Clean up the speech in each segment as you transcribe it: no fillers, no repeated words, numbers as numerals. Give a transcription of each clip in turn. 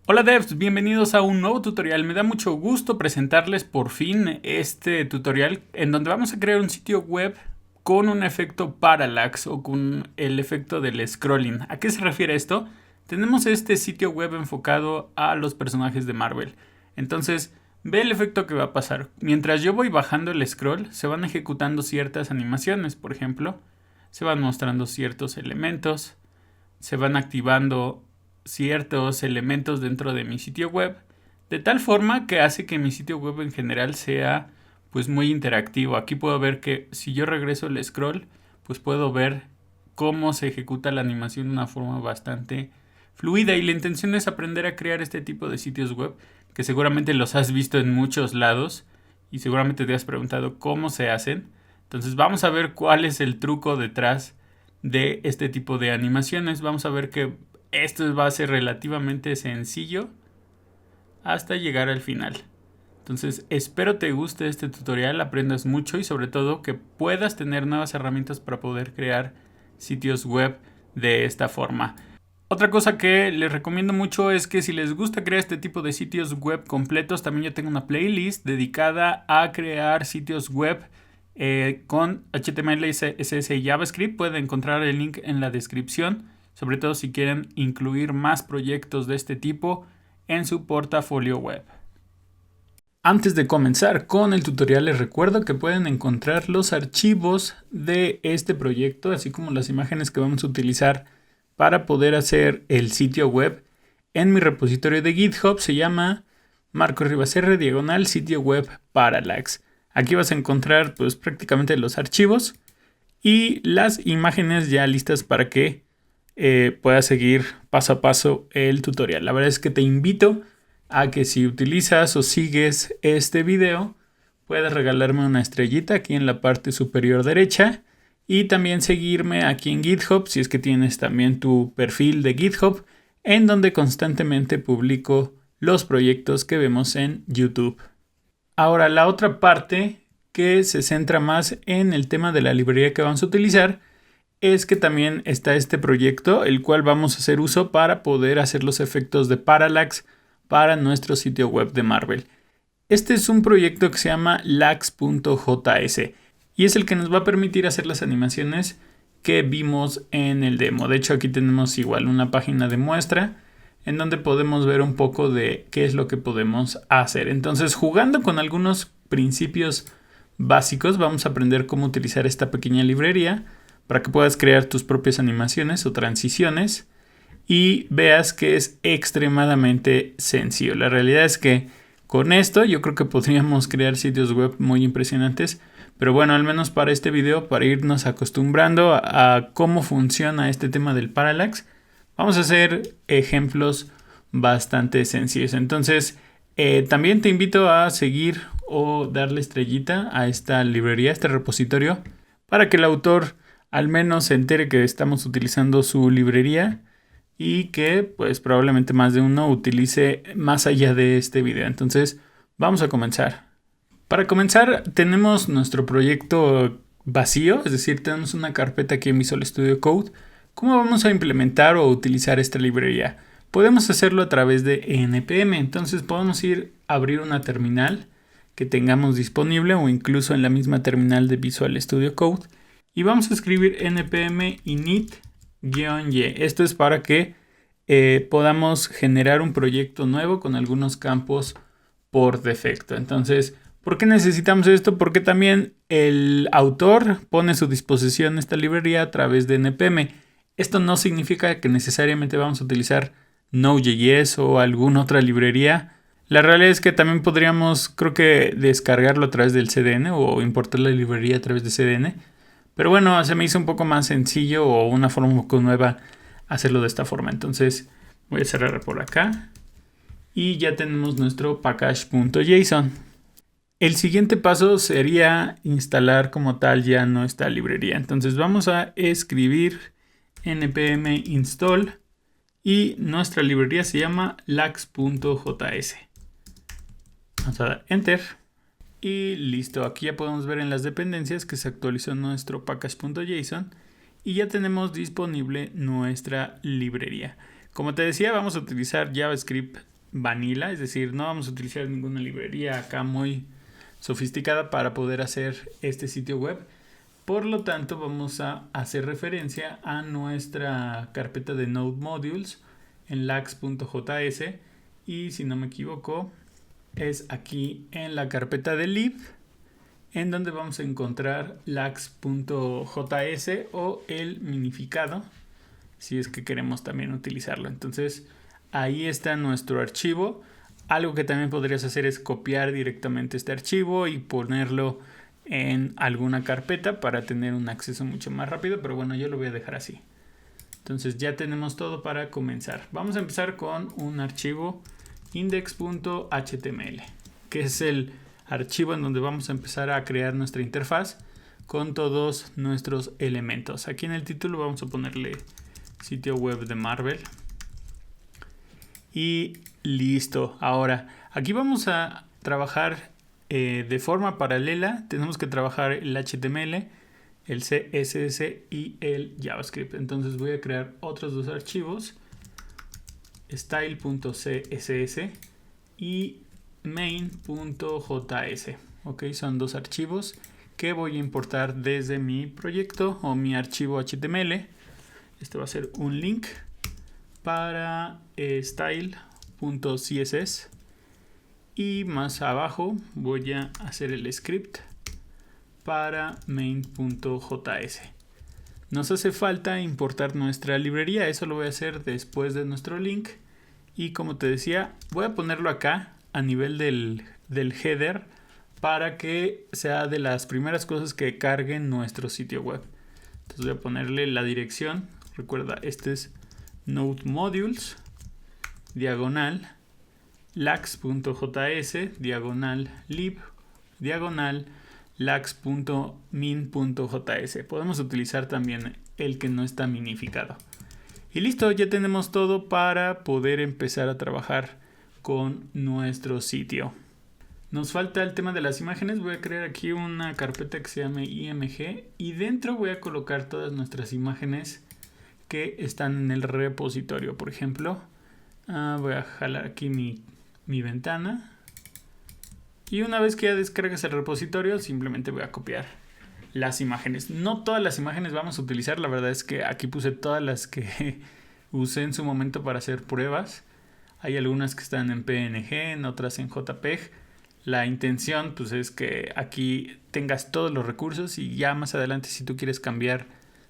Hola devs, bienvenidos a un nuevo tutorial. Me da mucho gusto presentarles por fin este tutorial en donde vamos a crear un sitio web con un efecto parallax o con el efecto del scrolling. ¿A qué se refiere esto? Tenemos este sitio web enfocado a los personajes de Marvel. Entonces, ve el efecto que va a pasar. Mientras yo voy bajando el scroll, se van ejecutando ciertas animaciones. Por ejemplo, se van mostrando ciertos elementos, se van activando ciertos elementos dentro de mi sitio web, de tal forma que hace que mi sitio web en general sea pues muy interactivo. Aquí puedo ver que si yo regreso el scroll, pues puedo ver cómo se ejecuta la animación de una forma bastante fluida, y la intención es aprender a crear este tipo de sitios web que seguramente los has visto en muchos lados y seguramente te has preguntado cómo se hacen. Entonces vamos a ver cuál es el truco detrás de este tipo de animaciones. Vamos a ver que esto va a ser relativamente sencillo hasta llegar al final. Entonces espero te guste este tutorial, aprendas mucho y sobre todo que puedas tener nuevas herramientas para poder crear sitios web de esta forma. Otra cosa que les recomiendo mucho es que si les gusta crear este tipo de sitios web completos, también yo tengo una playlist dedicada a crear sitios web con HTML, CSS y JavaScript. Pueden encontrar el link en la descripción, sobre todo si quieren incluir más proyectos de este tipo en su portafolio web. Antes de comenzar con el tutorial, les recuerdo que pueden encontrar los archivos de este proyecto, así como las imágenes que vamos a utilizar para poder hacer el sitio web en mi repositorio de GitHub. Se llama Marcos Rivas R / sitio web parallax. Aquí vas a encontrar pues prácticamente los archivos y las imágenes ya listas para que puedas seguir paso a paso el tutorial. La verdad es que te invito a que si utilizas o sigues este video, puedas regalarme una estrellita aquí en la parte superior derecha y también seguirme aquí en GitHub si es que tienes también tu perfil de GitHub, en donde constantemente publico los proyectos que vemos en YouTube. Ahora, la otra parte que se centra más en el tema de la librería que vamos a utilizar es que también está este proyecto, el cual vamos a hacer uso para poder hacer los efectos de parallax para nuestro sitio web de Marvel. Este es un proyecto que se llama lax.js y es el que nos va a permitir hacer las animaciones que vimos en el demo. De hecho, aquí tenemos igual una página de muestra en donde podemos ver un poco de qué es lo que podemos hacer. Entonces, jugando con algunos principios básicos, vamos a aprender cómo utilizar esta pequeña librería para que puedas crear tus propias animaciones o transiciones y veas que es extremadamente sencillo. La realidad es que con esto yo creo que podríamos crear sitios web muy impresionantes, pero bueno, al menos para este video, para irnos acostumbrando a cómo funciona este tema del parallax, vamos a hacer ejemplos bastante sencillos. Entonces, también te invito a seguir o darle estrellita a esta librería, a este repositorio, para que el autor al menos se entere que estamos utilizando su librería y que pues probablemente más de uno utilice más allá de este video. Entonces vamos a comenzar. Para comenzar tenemos nuestro proyecto vacío, es decir, tenemos una carpeta aquí en Visual Studio Code. ¿Cómo vamos a implementar o utilizar esta librería? Podemos hacerlo a través de npm, entonces podemos ir a abrir una terminal que tengamos disponible o incluso en la misma terminal de Visual Studio Code y vamos a escribir npm init-y. Esto es para que podamos generar un proyecto nuevo con algunos campos por defecto. Entonces, ¿por qué necesitamos esto? Porque también el autor pone a su disposición esta librería a través de npm. Esto no significa que necesariamente vamos a utilizar Node.js o alguna otra librería. La realidad es que también podríamos, creo que, descargarlo a través del CDN o importar la librería a través de CDN. Pero bueno, se me hizo un poco más sencillo o una forma un poco nueva hacerlo de esta forma. Entonces voy a cerrar por acá y ya tenemos nuestro package.json. El siguiente paso sería instalar como tal ya nuestra librería. Entonces vamos a escribir npm install y nuestra librería se llama lax.js. Vamos a dar enter. Y listo, aquí ya podemos ver en las dependencias que se actualizó nuestro package.json y ya tenemos disponible nuestra librería. Como te decía, vamos a utilizar JavaScript vanilla, es decir, no vamos a utilizar ninguna librería acá muy sofisticada para poder hacer este sitio web. Por lo tanto, vamos a hacer referencia a nuestra carpeta de Node Modules en lax.js y si no me equivoco es aquí en la carpeta de lib en donde vamos a encontrar lax.js o el minificado si es que queremos también utilizarlo. Entonces ahí está nuestro archivo. Algo que también podrías hacer es copiar directamente este archivo y ponerlo en alguna carpeta para tener un acceso mucho más rápido, pero bueno, yo lo voy a dejar así. Entonces ya tenemos todo para comenzar. Vamos a empezar con un archivo index.html, que es el archivo en donde vamos a empezar a crear nuestra interfaz con todos nuestros elementos. Aquí en el título vamos a ponerle sitio web de Marvel y listo. Ahora aquí vamos a trabajar de forma paralela. Tenemos que trabajar el HTML, el CSS y el JavaScript. Entonces voy a crear otros dos archivos, style.css y main.js. Ok, son dos archivos que voy a importar desde mi proyecto o mi archivo HTML. Este va a ser un link para style.css y más abajo voy a hacer el script para main.js. Nos hace falta importar nuestra librería, eso lo voy a hacer después de nuestro link y como te decía voy a ponerlo acá a nivel del header para que sea de las primeras cosas que carguen nuestro sitio web. Entonces voy a ponerle la dirección, recuerda este es Node Modules diagonal lax.js diagonal lib diagonal lax.min.js. Podemos utilizar también el que no está minificado. Y listo, ya tenemos todo para poder empezar a trabajar con nuestro sitio. Nos falta el tema de las imágenes. Voy a crear aquí una carpeta que se llame img y dentro voy a colocar todas nuestras imágenes que están en el repositorio. Por ejemplo, voy a jalar aquí mi ventana y una vez que ya descargues el repositorio simplemente voy a copiar las imágenes. No todas las imágenes vamos a utilizar, la verdad es que aquí puse todas las que usé en su momento para hacer pruebas. Hay algunas que están en PNG, en otras en JPEG. La intención pues es que aquí tengas todos los recursos y ya más adelante si tú quieres cambiar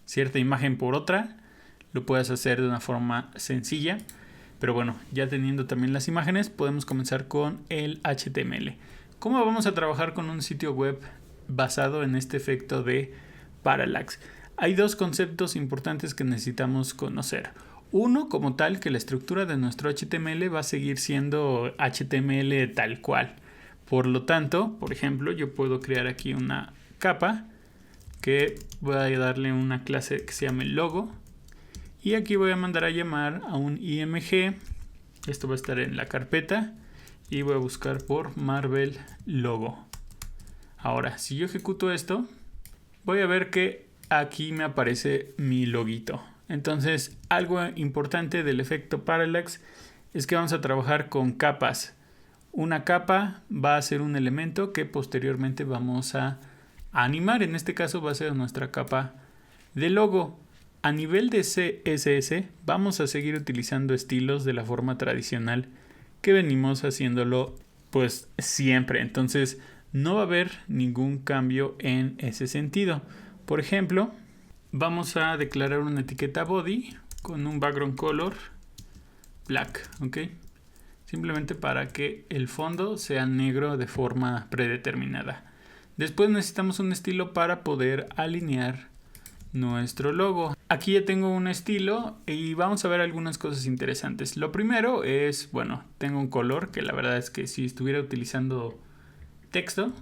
cierta imagen por otra lo puedes hacer de una forma sencilla. Pero bueno, ya teniendo también las imágenes, podemos comenzar con el HTML. ¿Cómo vamos a trabajar con un sitio web basado en este efecto de parallax? Hay dos conceptos importantes que necesitamos conocer. Uno, como tal, que la estructura de nuestro HTML va a seguir siendo HTML tal cual. Por lo tanto, por ejemplo, yo puedo crear aquí una capa que voy a darle una clase que se llame logo. Y aquí voy a mandar a llamar a un img. Esto va a estar en la carpeta. Y voy a buscar por Marvel Logo. Ahora, si yo ejecuto esto, voy a ver que aquí me aparece mi loguito. Entonces, algo importante del efecto parallax es que vamos a trabajar con capas. Una capa va a ser un elemento que posteriormente vamos a animar. En este caso va a ser nuestra capa de logo. A nivel de CSS vamos a seguir utilizando estilos de la forma tradicional que venimos haciéndolo pues siempre. Entonces no va a haber ningún cambio en ese sentido. Por ejemplo, vamos a declarar una etiqueta body con un background color black, ¿ok? Simplemente para que el fondo sea negro de forma predeterminada. Después necesitamos un estilo para poder alinear nuestro logo. Aquí ya tengo un estilo y vamos a ver algunas cosas interesantes. Lo primero es, bueno, tengo un color que la verdad es que si estuviera utilizando texto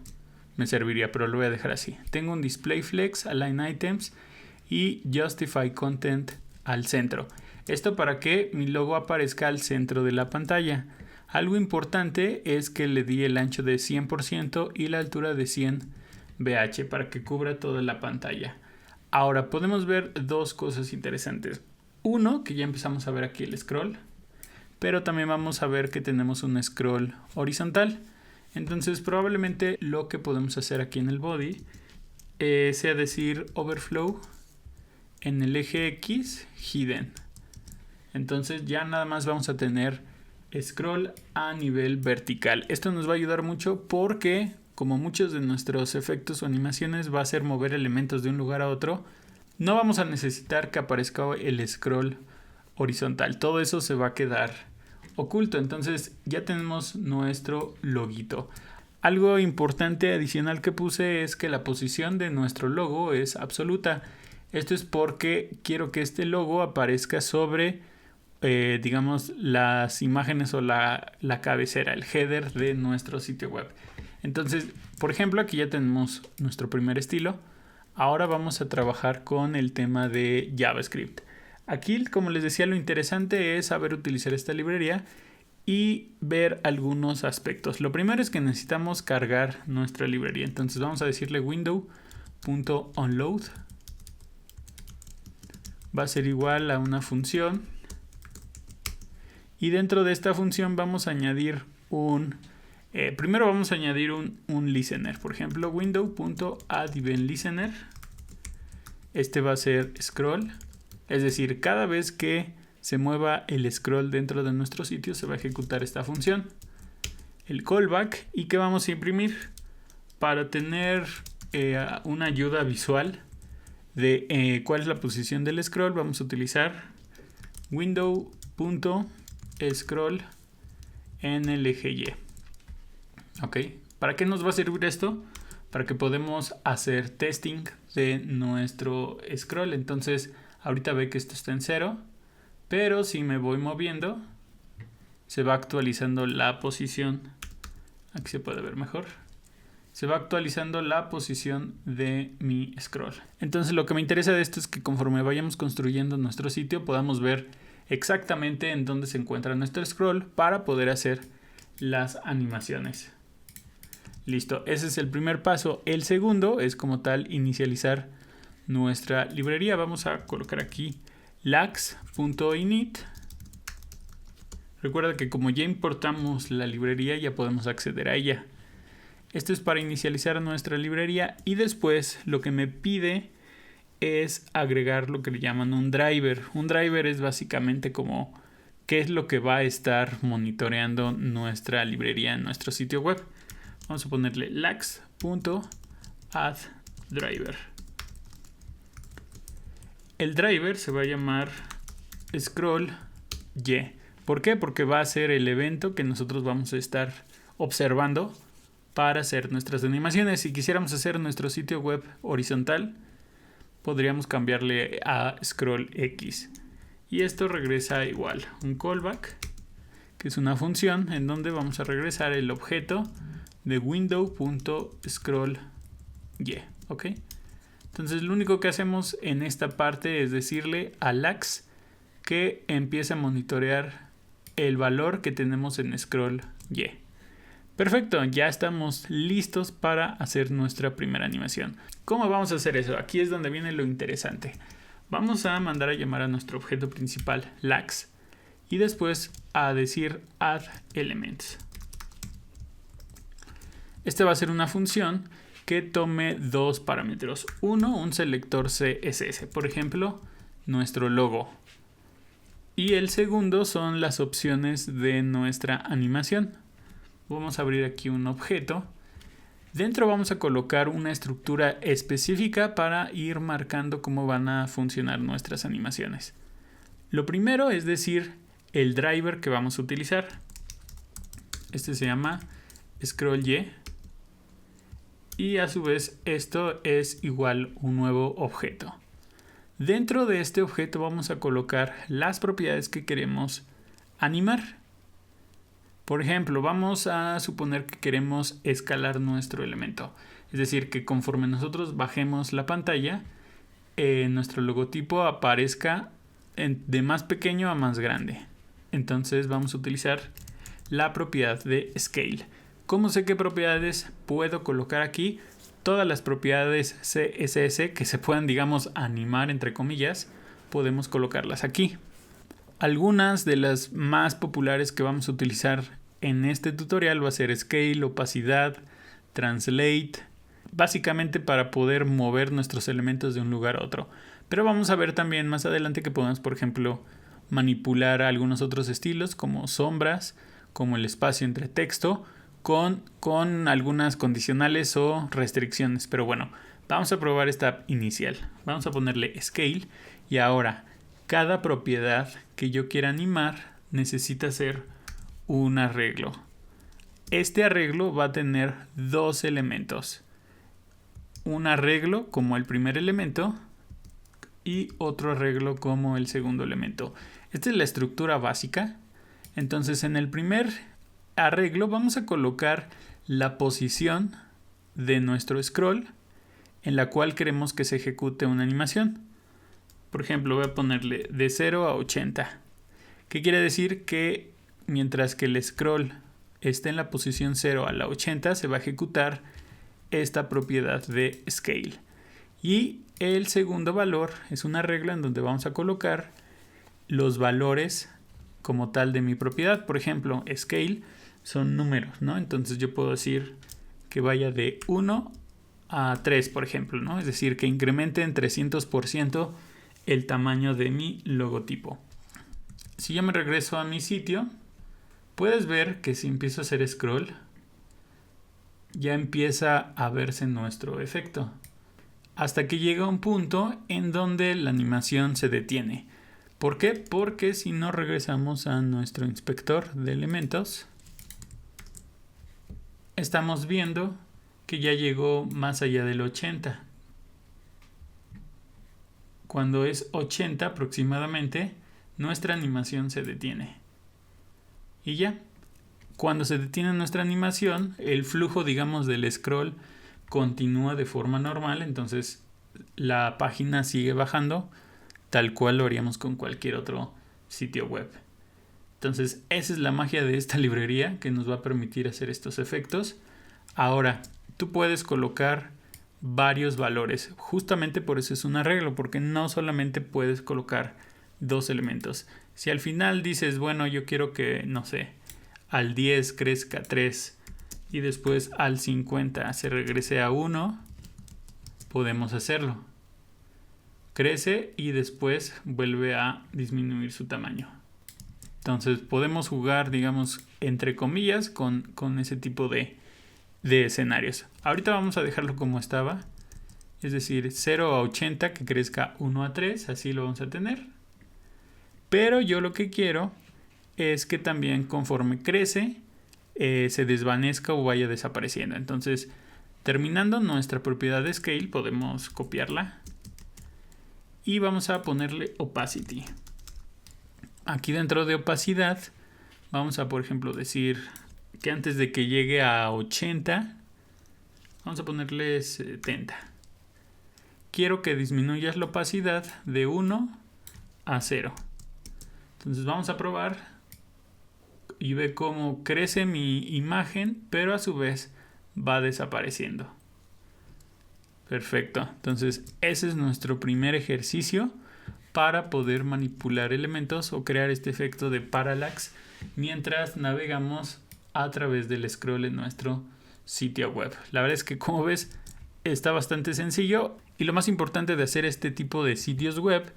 me serviría, pero lo voy a dejar así. Tengo un display flex, align items y justify content al centro. Esto para que mi logo aparezca al centro de la pantalla. Algo importante es que le di el ancho de 100% y la altura de 100 bh para que cubra toda la pantalla. Ahora podemos ver dos cosas interesantes. Uno, que ya empezamos a ver aquí el scroll, pero también vamos a ver que tenemos un scroll horizontal. Entonces probablemente lo que podemos hacer aquí en el body sea decir overflow en el eje X hidden. Entonces ya nada más vamos a tener scroll a nivel vertical. Esto nos va a ayudar mucho porque, como muchos de nuestros efectos o animaciones va a ser mover elementos de un lugar a otro, no vamos a necesitar que aparezca el scroll horizontal. Todo eso se va a quedar oculto. Entonces ya tenemos nuestro loguito. Algo importante adicional que puse es que la posición de nuestro logo es absoluta. Esto es porque quiero que este logo aparezca sobre digamos las imágenes o la cabecera, el header de nuestro sitio web. Entonces, por ejemplo, aquí ya tenemos nuestro primer estilo. Ahora vamos a trabajar con el tema de JavaScript. Aquí, como les decía, lo interesante es saber utilizar esta librería y ver algunos aspectos. Lo primero es que necesitamos cargar nuestra librería. Entonces vamos a decirle window.onload. Va a ser igual a una función. Y dentro de esta función vamos a añadir primero vamos a añadir un listener. Por ejemplo, window.addEventListener. Este va a ser scroll. Es decir, cada vez que se mueva el scroll dentro de nuestro sitio se va a ejecutar esta función. El callback. ¿Y qué vamos a imprimir? Para tener una ayuda visual de cuál es la posición del scroll, vamos a utilizar window.scroll en el eje Y. Ok, ¿para qué nos va a servir esto? Para que podamos hacer testing de nuestro scroll. Entonces ahorita ve que esto está en 0, pero si me voy moviendo se va actualizando la posición. Aquí se puede ver mejor. Se va actualizando la posición de mi scroll. Entonces lo que me interesa de esto es que conforme vayamos construyendo nuestro sitio podamos ver exactamente en dónde se encuentra nuestro scroll para poder hacer las animaciones. Listo, ese es el primer paso. El segundo es como tal inicializar nuestra librería. Vamos a colocar aquí lax.init. Recuerda que como ya importamos la librería ya podemos acceder a ella. Esto es para inicializar nuestra librería y después lo que me pide es agregar lo que le llaman un driver. Un driver es básicamente como qué es lo que va a estar monitoreando nuestra librería en nuestro sitio web. Vamos a ponerle lax.addDriver. El driver se va a llamar scroll Y. ¿Por qué? Porque va a ser el evento que nosotros vamos a estar observando para hacer nuestras animaciones. Si quisiéramos hacer nuestro sitio web horizontal, podríamos cambiarle a scroll X. Y esto regresa igual, un callback, que es una función en donde vamos a regresar el objeto de window.scrollY. ¿Ok? Entonces lo único que hacemos en esta parte es decirle a Lax que empiece a monitorear el valor que tenemos en scroll Y. Perfecto, ya estamos listos para hacer nuestra primera animación. ¿Cómo vamos a hacer eso? Aquí es donde viene lo interesante. Vamos a mandar a llamar a nuestro objeto principal Lax y después a decir add elements. Este va a ser una función que tome dos parámetros. Uno, un selector CSS, por ejemplo, nuestro logo. Y el segundo son las opciones de nuestra animación. Vamos a abrir aquí un objeto. Dentro vamos a colocar una estructura específica para ir marcando cómo van a funcionar nuestras animaciones. Lo primero es decir el driver que vamos a utilizar. Este se llama scrollY. Y a su vez esto es igual un nuevo objeto. Dentro de este objeto vamos a colocar las propiedades que queremos animar. Por ejemplo, vamos a suponer que queremos escalar nuestro elemento. Es decir, que conforme nosotros bajemos la pantalla, nuestro logotipo aparezca de más pequeño a más grande. Entonces vamos a utilizar la propiedad de scale. ¿Cómo sé qué propiedades puedo colocar aquí? Todas las propiedades CSS que se puedan, digamos, animar entre comillas, podemos colocarlas aquí. Algunas de las más populares que vamos a utilizar en este tutorial va a ser Scale, Opacidad, Translate, básicamente para poder mover nuestros elementos de un lugar a otro. Pero vamos a ver también más adelante que podemos, por ejemplo, manipular algunos otros estilos como sombras, como el espacio entre texto, con algunas condicionales o restricciones. Pero bueno, vamos a probar esta inicial. Vamos a ponerle Scale y ahora cada propiedad que yo quiera animar necesita hacer un arreglo. Este arreglo va a tener dos elementos. Un arreglo como el primer elemento y otro arreglo como el segundo elemento. Esta es la estructura básica. Entonces en el primer arreglo vamos a colocar la posición de nuestro scroll en la cual queremos que se ejecute una animación. Por ejemplo, voy a ponerle de 0 a 80. ¿Qué quiere decir? Que mientras que el scroll esté en la posición 0 a la 80, se va a ejecutar esta propiedad de Scale. Y el segundo valor es una regla en donde vamos a colocar los valores como tal de mi propiedad. Por ejemplo, Scale son números, ¿no? Entonces yo puedo decir que vaya de 1 a 3, por ejemplo, ¿no? Es decir, que incremente en 300% el tamaño de mi logotipo. Si yo me regreso a mi sitio, puedes ver que si empiezo a hacer scroll, ya empieza a verse nuestro efecto. Hasta que llega un punto en donde la animación se detiene. ¿Por qué? Porque si no regresamos a nuestro inspector de elementos, estamos viendo que ya llegó más allá del 80. Cuando es 80 aproximadamente, nuestra animación se detiene. Y ya, cuando se detiene nuestra animación, el flujo, digamos, del scroll continúa de forma normal. Entonces la página sigue bajando tal cual lo haríamos con cualquier otro sitio web. Entonces esa es la magia de esta librería que nos va a permitir hacer estos efectos. Ahora, tú puedes colocar varios valores. Justamente por eso es un arreglo, porque no solamente puedes colocar dos elementos. Si al final dices, bueno, yo quiero que, no sé, al 10 crezca 3 y después al 50 se regrese a 1, podemos hacerlo. Crece y después vuelve a disminuir su tamaño. Entonces podemos jugar, digamos, entre comillas, con ese tipo de escenarios. Ahorita vamos a dejarlo como estaba. Es decir, 0 a 80 que crezca 1 a 3. Así lo vamos a tener. Pero yo lo que quiero es que también conforme crece se desvanezca o vaya desapareciendo. Entonces, terminando nuestra propiedad de Scale, podemos copiarla. Y vamos a ponerle Opacity. Aquí dentro de opacidad vamos a, por ejemplo, decir que antes de que llegue a 80, vamos a ponerle 70. Quiero que disminuyas la opacidad de 1 a 0. Entonces vamos a probar y ve cómo crece mi imagen, pero a su vez va desapareciendo. Perfecto. Entonces ese es nuestro primer ejercicio para poder manipular elementos o crear este efecto de parallax mientras navegamos a través del scroll en nuestro sitio web. La verdad es que, como ves, está bastante sencillo, y lo más importante de hacer este tipo de sitios web,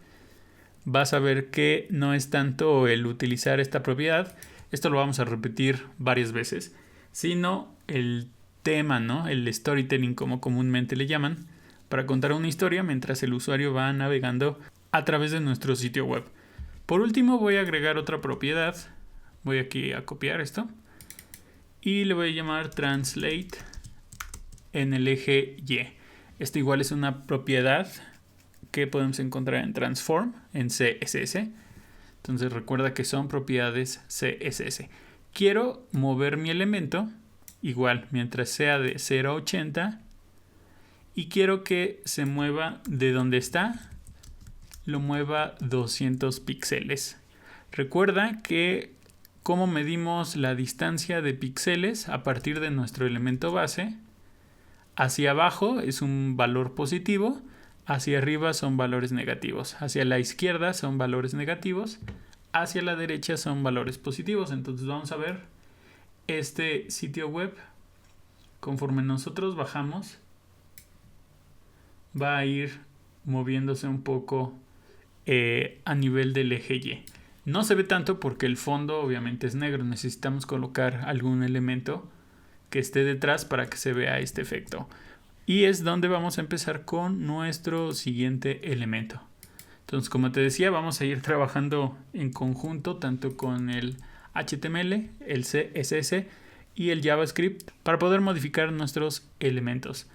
vas a ver que no es tanto el utilizar esta propiedad, esto lo vamos a repetir varias veces, sino el tema, ¿no? El storytelling, como comúnmente le llaman, para contar una historia mientras el usuario va navegando a través de nuestro sitio web. Por último, voy a agregar otra propiedad. Voy aquí a copiar esto y le voy a llamar Translate en el eje Y. Esto igual es una propiedad que podemos encontrar en Transform, en CSS. Entonces recuerda que son propiedades CSS. Quiero mover mi elemento igual mientras sea de 0 a 80 y quiero que se mueva de donde está, lo mueva 200 píxeles. Recuerda que cómo medimos la distancia de píxeles a partir de nuestro elemento base. Hacia abajo es un valor positivo, hacia arriba son valores negativos, hacia la izquierda son valores negativos, hacia la derecha son valores positivos. Entonces vamos a ver este sitio web. Conforme nosotros bajamos, va a ir moviéndose un poco a nivel del eje Y. No se ve tanto porque el fondo obviamente es negro. Necesitamos colocar algún elemento que esté detrás para que se vea este efecto. Y es donde vamos a empezar con nuestro siguiente elemento. Entonces, como te decía, vamos a ir trabajando en conjunto tanto con el HTML, el CSS y el JavaScript para poder modificar nuestros elementos.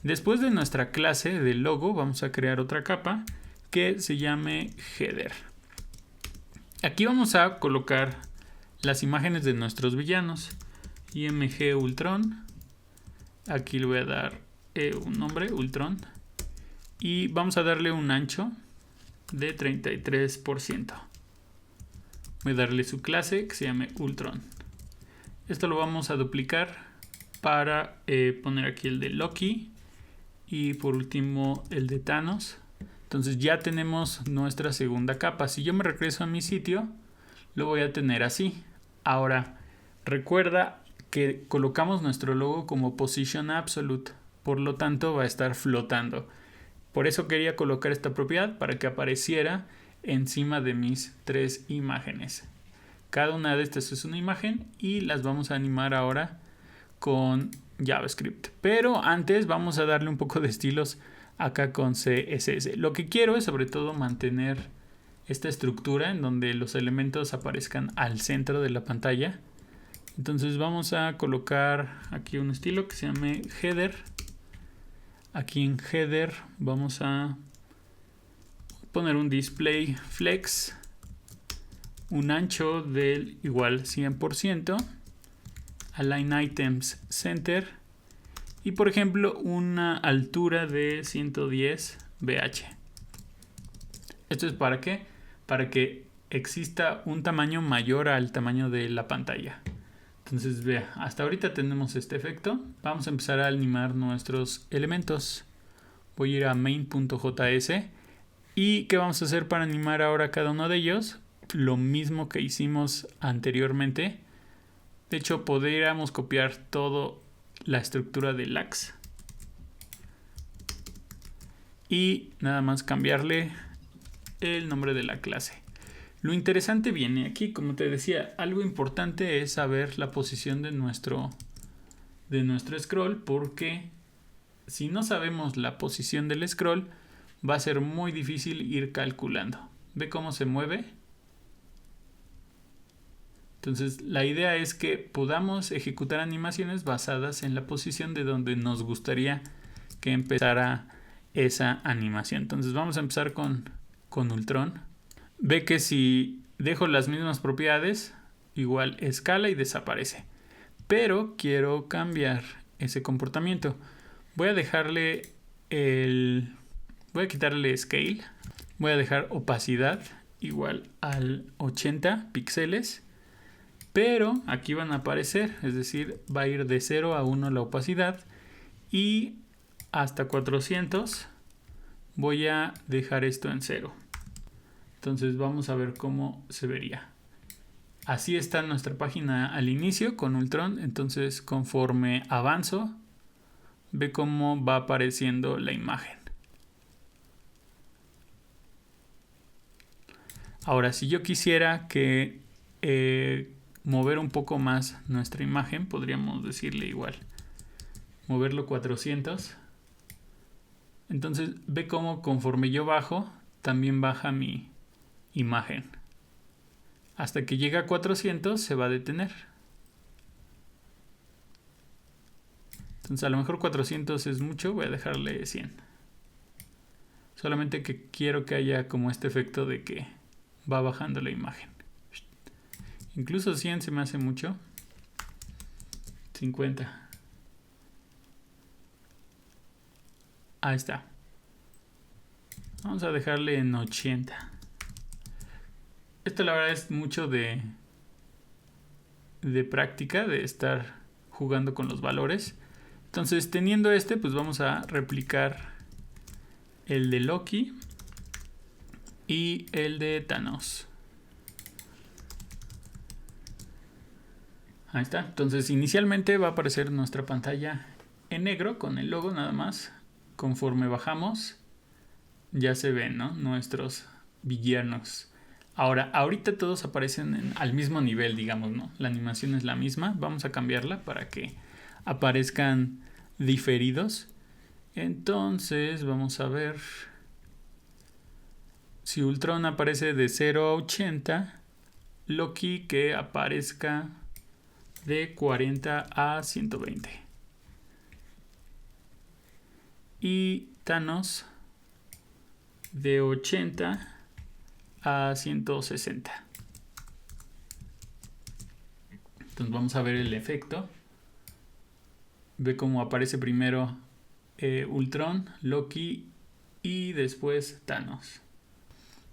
Después de nuestra clase de logo, vamos a crear otra capa que se llame header. Aquí vamos a colocar las imágenes de nuestros villanos. IMG Ultron. Aquí le voy a dar un nombre, Ultron. Y vamos a darle un ancho de 33%. Voy a darle su clase que se llame Ultron. Esto lo vamos a duplicar para poner aquí el de Loki. Y por último el de Thanos. Entonces ya tenemos nuestra segunda capa. Si yo me regreso a mi sitio, lo voy a tener así. Ahora, recuerda que colocamos nuestro logo como Position Absolute. Por lo tanto, va a estar flotando. Por eso quería colocar esta propiedad para que apareciera encima de mis 3 imágenes. Cada una de estas es una imagen y las vamos a animar ahora con JavaScript. Pero antes vamos a darle un poco de estilos acá con CSS. Lo que quiero es sobre todo mantener esta estructura en donde los elementos aparezcan al centro de la pantalla. Entonces vamos a colocar aquí un estilo que se llame header. Aquí en header vamos a poner un display flex, un ancho del igual 100%, align items center y por ejemplo una altura de 110 VH. ¿Esto es para qué? Para que exista un tamaño mayor al tamaño de la pantalla. Entonces vea, hasta ahorita tenemos este efecto. Vamos a empezar a animar nuestros elementos. Voy a ir a main.js. ¿Y qué vamos a hacer para animar ahora cada uno de ellos? Lo mismo que hicimos anteriormente. De hecho, podríamos copiar toda la estructura de lax. Y nada más cambiarle el nombre de la clase. Lo interesante viene aquí, como te decía, algo importante es saber la posición de nuestro scroll, porque si no sabemos la posición del scroll, va a ser muy difícil ir calculando. ¿Ve cómo se mueve? Entonces, la idea es que podamos ejecutar animaciones basadas en la posición de donde nos gustaría que empezara esa animación. Entonces, vamos a empezar con Ultron. Ve que si dejo las mismas propiedades, igual escala y desaparece. Pero quiero cambiar ese comportamiento. Voy a dejarle voy a quitarle scale. Voy a dejar opacidad igual al 80 píxeles. Pero aquí van a aparecer, es decir, va a ir de 0 a 1 la opacidad. Y hasta 400 voy a dejar esto en 0. Entonces vamos a ver cómo se vería. Así está nuestra página al inicio con Ultron. Entonces conforme avanzo, ve cómo va apareciendo la imagen. Ahora, si yo quisiera que mover un poco más nuestra imagen, podríamos decirle igual, moverlo 400. Entonces ve cómo conforme yo bajo, también baja mi imagen. Hasta que llega a 400 se va a detener. Entonces a lo mejor 400 es mucho, voy a dejarle 100. Solamente que quiero que haya como este efecto de que va bajando la imagen. Incluso 100 se me hace mucho. 50. Ahí está. Vamos a dejarle en 80. Esto la verdad es mucho de práctica, de estar jugando con los valores. Entonces, teniendo pues vamos a replicar el de Loki y el de Thanos. Ahí está. Entonces inicialmente va a aparecer nuestra pantalla en negro con el logo nada más. Conforme bajamos ya se ven, ¿no?, nuestros villanos. Ahora, ahorita todos aparecen al mismo nivel, digamos, ¿no? La animación es la misma. Vamos a cambiarla para que aparezcan diferidos. Entonces vamos a ver si Ultron aparece de 0 a 80, Loki que aparezca de 40 a 120 y Thanos de 80 a 160. Entonces vamos a ver el efecto. Ve cómo aparece primero Ultron, Loki y después Thanos.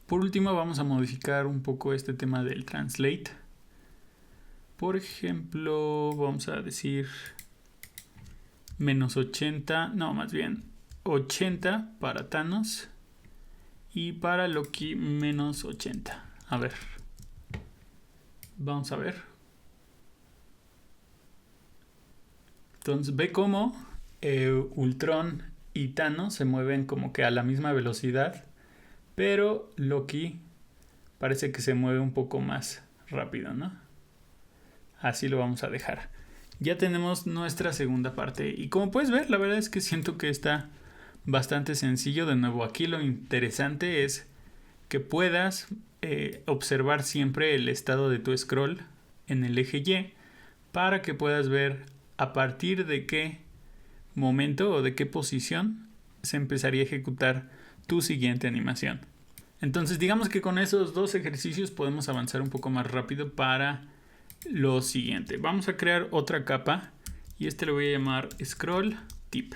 Por último vamos a modificar un poco este tema del translate. Por ejemplo, vamos a decir menos 80, no, más bien 80 para Thanos y para Loki menos 80. A ver, vamos a ver. Entonces ve cómo Ultron y Thanos se mueven como que a la misma velocidad, pero Loki parece que se mueve un poco más rápido, ¿no? Así lo vamos a dejar. Ya tenemos nuestra segunda parte y como puedes ver, la verdad es que siento que está bastante sencillo. De nuevo, aquí lo interesante es que puedas observar siempre el estado de tu scroll en el eje Y para que puedas ver a partir de qué momento o de qué posición se empezaría a ejecutar tu siguiente animación. Entonces digamos que con esos dos ejercicios podemos avanzar un poco más rápido para lo siguiente. Vamos a crear otra capa y le voy a llamar scroll tip.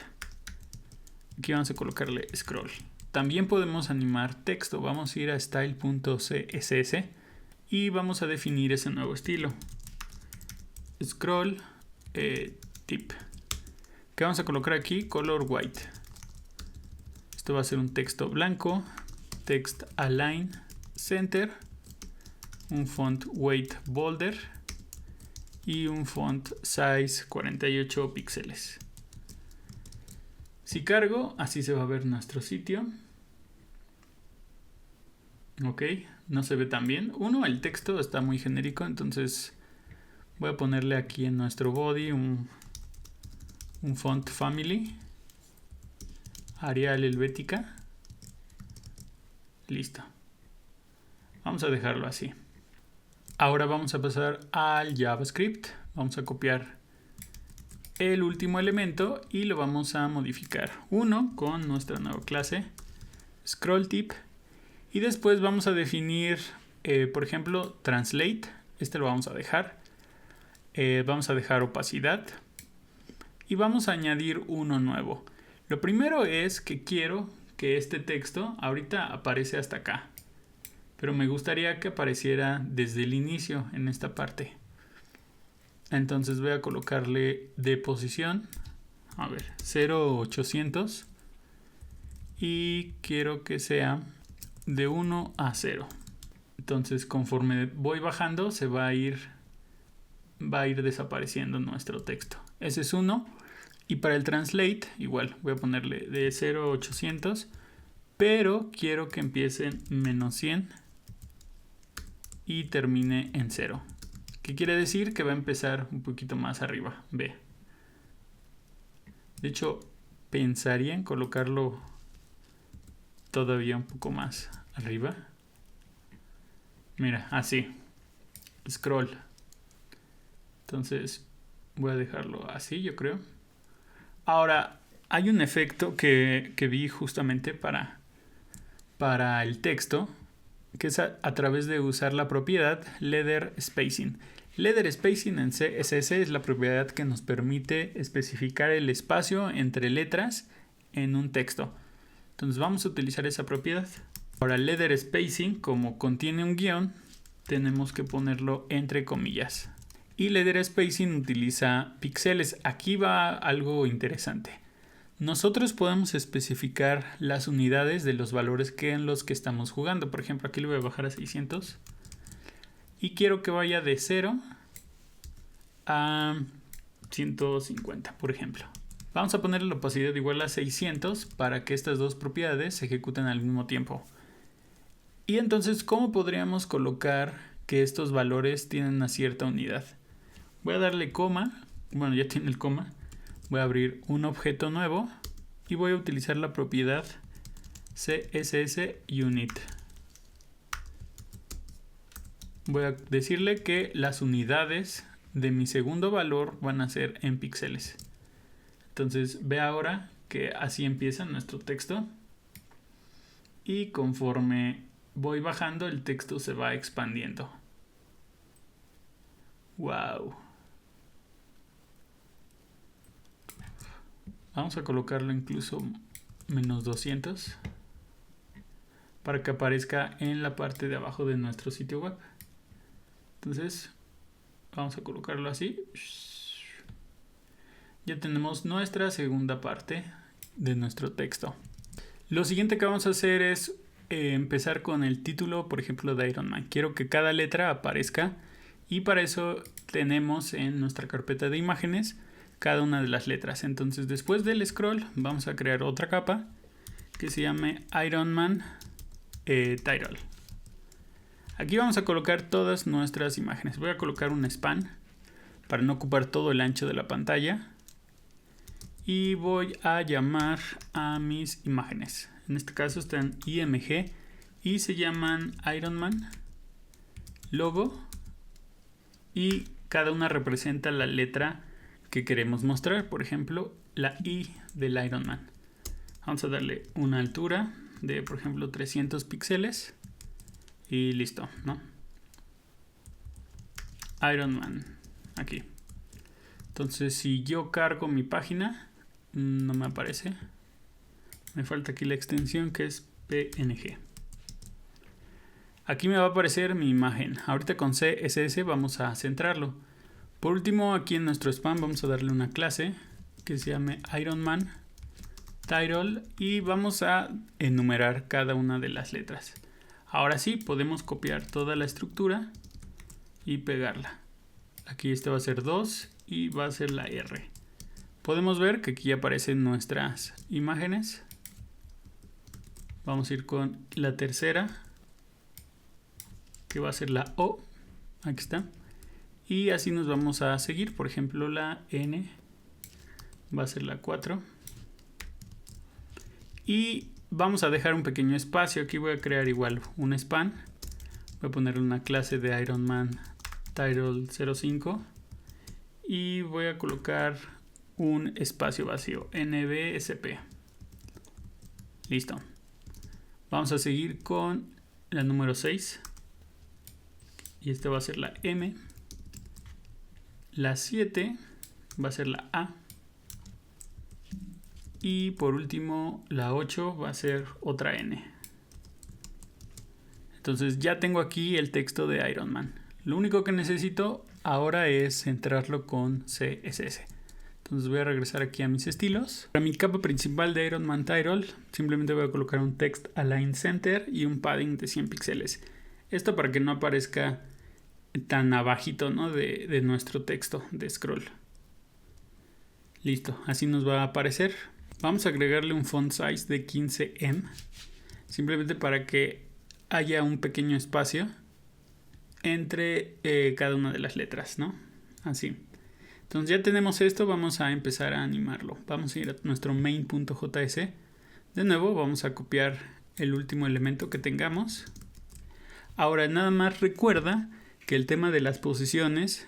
Aquí vamos a colocarle scroll. También podemos animar texto. Vamos a ir a style.css y vamos a definir ese nuevo estilo. Scroll tip. ¿Qué vamos a colocar aquí? Color white. Esto va a ser un texto blanco. Text align center. Un font weight bolder. Y un font size 48 píxeles. Si cargo, así se va a ver nuestro sitio. Ok, no se ve tan bien. El texto está muy genérico, entonces voy a ponerle aquí en nuestro body un font family. Arial Helvética. Listo. Vamos a dejarlo así. Ahora vamos a pasar al JavaScript. Vamos a copiar el último elemento y lo vamos a modificar. Con nuestra nueva clase scroll tip. Y después vamos a definir, por ejemplo, translate. Lo vamos a dejar. Vamos a dejar opacidad. Y vamos a añadir uno nuevo. Lo primero es que quiero que este texto ahorita aparece hasta acá. Pero me gustaría que apareciera desde el inicio en esta parte. Entonces voy a colocarle de posición, 0,800 y quiero que sea de 1 a 0. Entonces conforme voy bajando se va a ir desapareciendo nuestro texto. Ese es 1. Y para el translate igual voy a ponerle de 0,800, pero quiero que empiece en menos 100 y termine en 0. ¿Qué quiere decir? Que va a empezar un poquito más arriba. Ve. De hecho, pensaría en colocarlo todavía un poco más arriba. Mira, así. Scroll. Entonces, voy a dejarlo así, yo creo. Ahora, hay un efecto que vi justamente para el texto, que es a través de usar la propiedad Letter Spacing. Letter Spacing en CSS es la propiedad que nos permite especificar el espacio entre letras en un texto. Entonces vamos a utilizar esa propiedad. Ahora, Letter Spacing, como contiene un guión, tenemos que ponerlo entre comillas. Y Letter Spacing utiliza píxeles. Aquí va algo interesante. Nosotros podemos especificar las unidades de los valores en los que estamos jugando. Por ejemplo, aquí le voy a bajar a 600. Y quiero que vaya de 0 a 150, por ejemplo. Vamos a poner la opacidad igual a 600 para que estas dos propiedades se ejecuten al mismo tiempo. Y entonces, ¿cómo podríamos colocar que estos valores tienen una cierta unidad? Voy a darle coma. Bueno, ya tiene el coma. Voy a abrir un objeto nuevo y voy a utilizar la propiedad CSSUnit. Voy a decirle que las unidades de mi segundo valor van a ser en píxeles. Entonces ve ahora que así empieza nuestro texto. Y conforme voy bajando, el texto se va expandiendo. ¡Wow! Vamos a colocarlo incluso menos 200 para que aparezca en la parte de abajo de nuestro sitio web. Entonces vamos a colocarlo así. Ya tenemos nuestra segunda parte de nuestro texto. Lo siguiente que vamos a hacer es empezar con el título, por ejemplo, de Iron Man. Quiero que cada letra aparezca y para eso tenemos en nuestra carpeta de imágenes cada una de las letras. Entonces después del scroll vamos a crear otra capa que se llame Iron Man Title. Aquí vamos a colocar todas nuestras imágenes. Voy a colocar un span para no ocupar todo el ancho de la pantalla. Y voy a llamar a mis imágenes. En este caso están IMG y se llaman Iron Man, logo, y cada una representa la letra que queremos mostrar. Por ejemplo, la I del Iron Man. Vamos a darle una altura de, por ejemplo, 300 píxeles. Y listo, ¿no? Iron Man, aquí. Entonces, si yo cargo mi página, no me aparece. Me falta aquí la extensión que es PNG. Aquí me va a aparecer mi imagen. Ahorita con CSS vamos a centrarlo. Por último, aquí en nuestro span vamos a darle una clase que se llame Iron Man Title y vamos a enumerar cada una de las letras. Ahora sí, podemos copiar toda la estructura y pegarla. Aquí este va a ser 2 y va a ser la R. Podemos ver que aquí aparecen nuestras imágenes. Vamos a ir con la tercera, que va a ser la O. Aquí está. Y así nos vamos a seguir. Por ejemplo, la N va a ser la 4. Y vamos a dejar un pequeño espacio. Aquí voy a crear igual un span. Voy a poner una clase de Iron Man Title 05. Y voy a colocar un espacio vacío, NBSP. Listo. Vamos a seguir con la número 6. Y esta va a ser la M. La 7 va a ser la A. Y por último, la 8 va a ser otra N. Entonces ya tengo aquí el texto de Iron Man. Lo único que necesito ahora es centrarlo con CSS. Entonces voy a regresar aquí a mis estilos. Para mi capa principal de Iron Man Title, simplemente voy a colocar un text align center y un padding de 100 píxeles. Esto para que no aparezca tan abajito, ¿no? de nuestro texto de scroll. Listo, así nos va a aparecer. Vamos a agregarle un font size de 15M, simplemente para que haya un pequeño espacio entre cada una de las letras, ¿no? Así. Entonces ya tenemos esto, vamos a empezar a animarlo. Vamos a ir a nuestro main.js. De nuevo vamos a copiar el último elemento que tengamos. Ahora nada más recuerda que el tema de las posiciones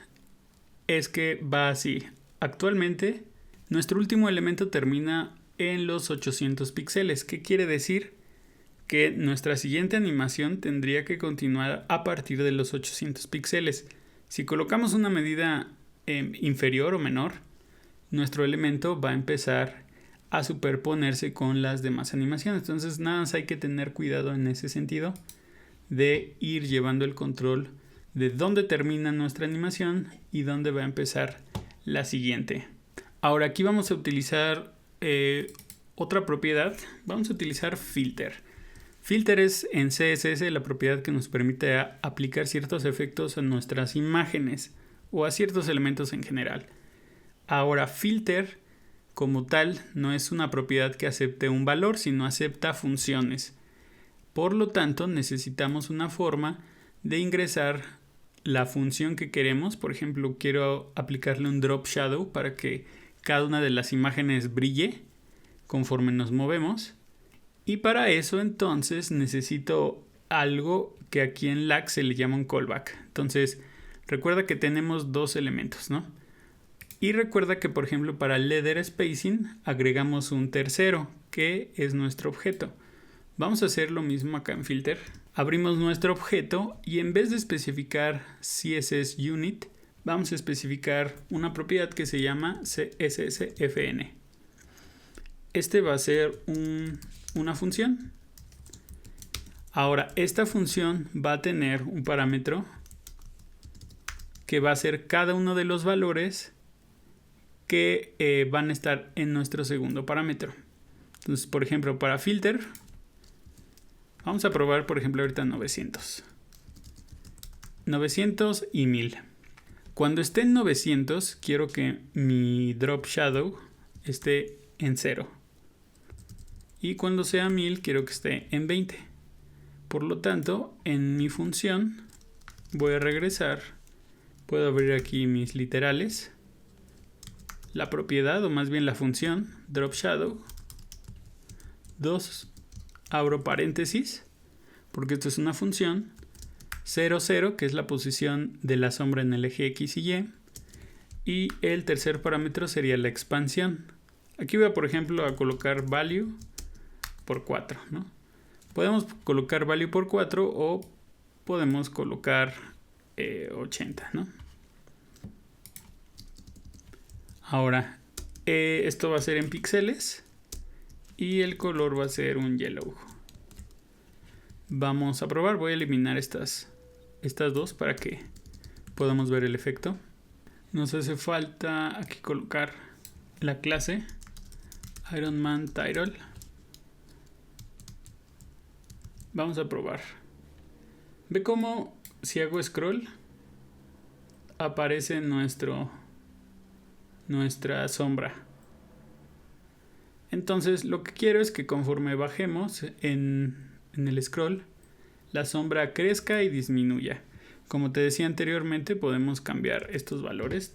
es que va así. Actualmente nuestro último elemento termina en los 800 píxeles. ¿Qué quiere decir? Que nuestra siguiente animación tendría que continuar a partir de los 800 píxeles. Si colocamos una medida inferior o menor, nuestro elemento va a empezar a superponerse con las demás animaciones. Entonces nada más hay que tener cuidado en ese sentido de ir llevando el control de dónde termina nuestra animación y dónde va a empezar la siguiente. Ahora aquí vamos a utilizar otra propiedad. Vamos a utilizar filter. Filter es en CSS la propiedad que nos permite aplicar ciertos efectos a nuestras imágenes. o a ciertos elementos en general. Ahora, filter como tal no es una propiedad que acepte un valor, sino acepta funciones. Por lo tanto, necesitamos una forma de ingresar la función que queremos. Por ejemplo, quiero aplicarle un drop shadow para que cada una de las imágenes brille conforme nos movemos. Y para eso entonces necesito algo que aquí en LAX se le llama un callback. Entonces, recuerda que tenemos dos elementos, ¿no? Y recuerda que, por ejemplo, para el letter spacing agregamos un tercero, que es nuestro objeto. Vamos a hacer lo mismo acá en Filter. Abrimos nuestro objeto y en vez de especificar CSS Unit, vamos a especificar una propiedad que se llama CSSFN. Este va a ser una función. Ahora, esta función va a tener un parámetro que va a ser cada uno de los valores que van a estar en nuestro segundo parámetro. Entonces, por ejemplo, para filter, vamos a probar, por ejemplo, ahorita 900. 900 y 1000. Cuando esté en 900, quiero que mi drop shadow esté en 0. Y cuando sea 1000, quiero que esté en 20. Por lo tanto, en mi función voy a regresar. Puedo abrir aquí mis literales. La propiedad, o más bien la función, drop shadow. 2, abro paréntesis, porque esto es una función. 0, 0, que es la posición de la sombra en el eje X y Y. Y el tercer parámetro sería la expansión. Aquí voy a, por ejemplo, a colocar value por 4, ¿no? Podemos colocar value por 4 o podemos colocar 80, ¿no? Ahora, esto va a ser en píxeles y el color va a ser un yellow. Vamos a probar, voy a eliminar estas dos para que podamos ver el efecto. Nos hace falta aquí colocar la clase Iron Man Title. Vamos a probar. Ve cómo si hago scroll aparece nuestra sombra. Entonces lo que quiero es que conforme bajemos en el scroll, la sombra crezca y disminuya. Como te decía anteriormente, podemos cambiar estos valores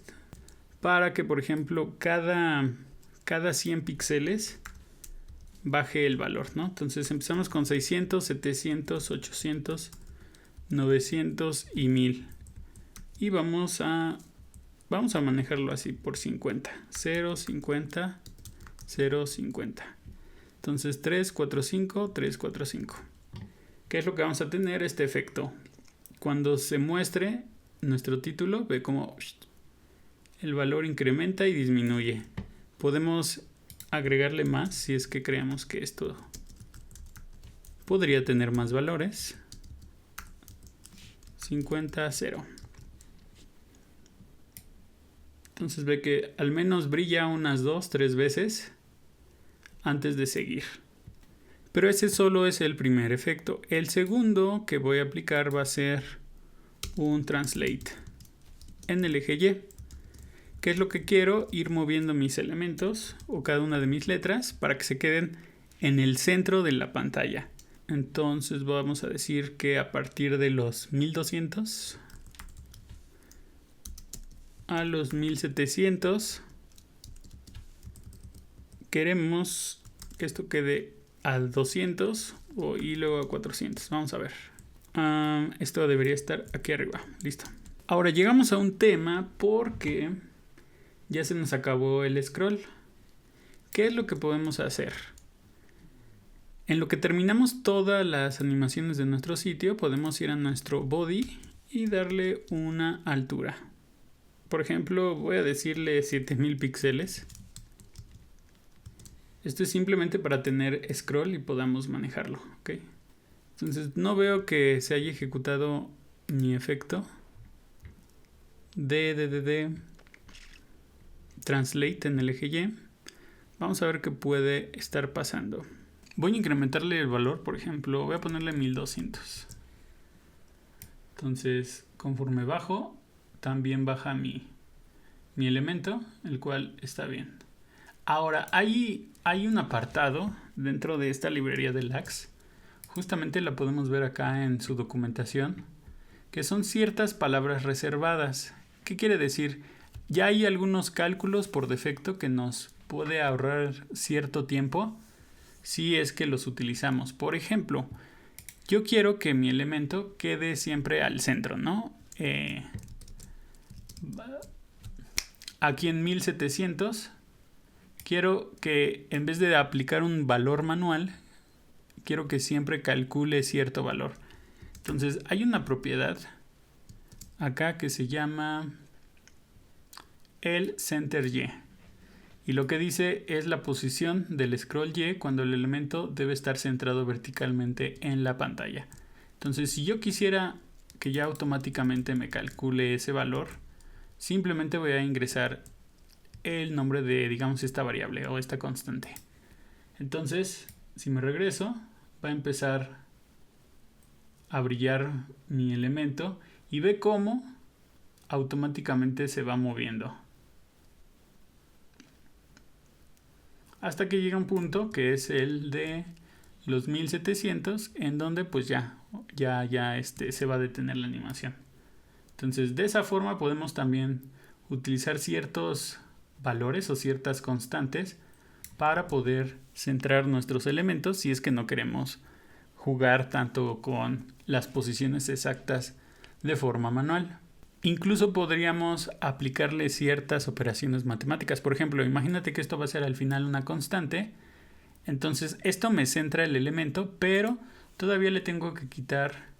para que, por ejemplo, cada 100 píxeles baje el valor, ¿no? Entonces empezamos con 600, 700, 800, 900 y 1000. Y vamos a manejarlo así por 50. 0, 50, 0, 50. Entonces 3, 4, 5, 3, 4, 5. ¿Qué es lo que vamos a tener? Este efecto. Cuando se muestre nuestro título, ve cómo el valor incrementa y disminuye. Podemos agregarle más si es que creemos que esto podría tener más valores. 50, 0. Entonces ve que al menos brilla unas 2, 3 veces antes de seguir. Pero ese solo es el primer efecto. El segundo que voy a aplicar va a ser un translate en el eje Y. ¿Qué es lo que quiero? Ir moviendo mis elementos o cada una de mis letras para que se queden en el centro de la pantalla. Entonces vamos a decir que a partir de los 1200 a los 1700 queremos que esto quede a 200 y luego a 400. Vamos a ver. Esto debería estar aquí arriba. Listo. Ahora llegamos a un tema porque ya se nos acabó el scroll. ¿Qué es lo que podemos hacer? En lo que terminamos todas las animaciones de nuestro sitio, podemos ir a nuestro body y darle una altura. Por ejemplo, voy a decirle 7000 píxeles. Esto es simplemente para tener scroll y podamos manejarlo, ¿ok? Entonces no veo que se haya ejecutado mi efecto de translate en el eje Y. Vamos a ver qué puede estar pasando. Voy a incrementarle el valor, por ejemplo, voy a ponerle 1200. Entonces, conforme bajo, también baja mi elemento, el cual está bien. Ahora, hay un apartado dentro de esta librería de LAX, justamente la podemos ver acá en su documentación, que son ciertas palabras reservadas. ¿Qué quiere decir? Ya hay algunos cálculos por defecto que nos puede ahorrar cierto tiempo si es que los utilizamos. Por ejemplo, yo quiero que mi elemento quede siempre al centro, ¿no? Aquí en 1700 quiero que en vez de aplicar un valor manual, quiero que siempre calcule cierto valor. Entonces hay una propiedad acá que se llama el center Y. Y lo que dice es la posición del scroll Y cuando el elemento debe estar centrado verticalmente en la pantalla. Entonces, si yo quisiera que ya automáticamente me calcule ese valor, simplemente voy a ingresar el nombre de, digamos, esta variable o esta constante. Entonces, si me regreso, va a empezar a brillar mi elemento y ve cómo automáticamente se va moviendo. Hasta que llega un punto que es el de los 1700, en donde pues ya se va a detener la animación. Entonces, de esa forma podemos también utilizar ciertos valores o ciertas constantes para poder centrar nuestros elementos si es que no queremos jugar tanto con las posiciones exactas de forma manual. Incluso podríamos aplicarle ciertas operaciones matemáticas. Por ejemplo, imagínate que esto va a ser al final una constante. Entonces esto me centra el elemento, pero todavía le tengo que quitar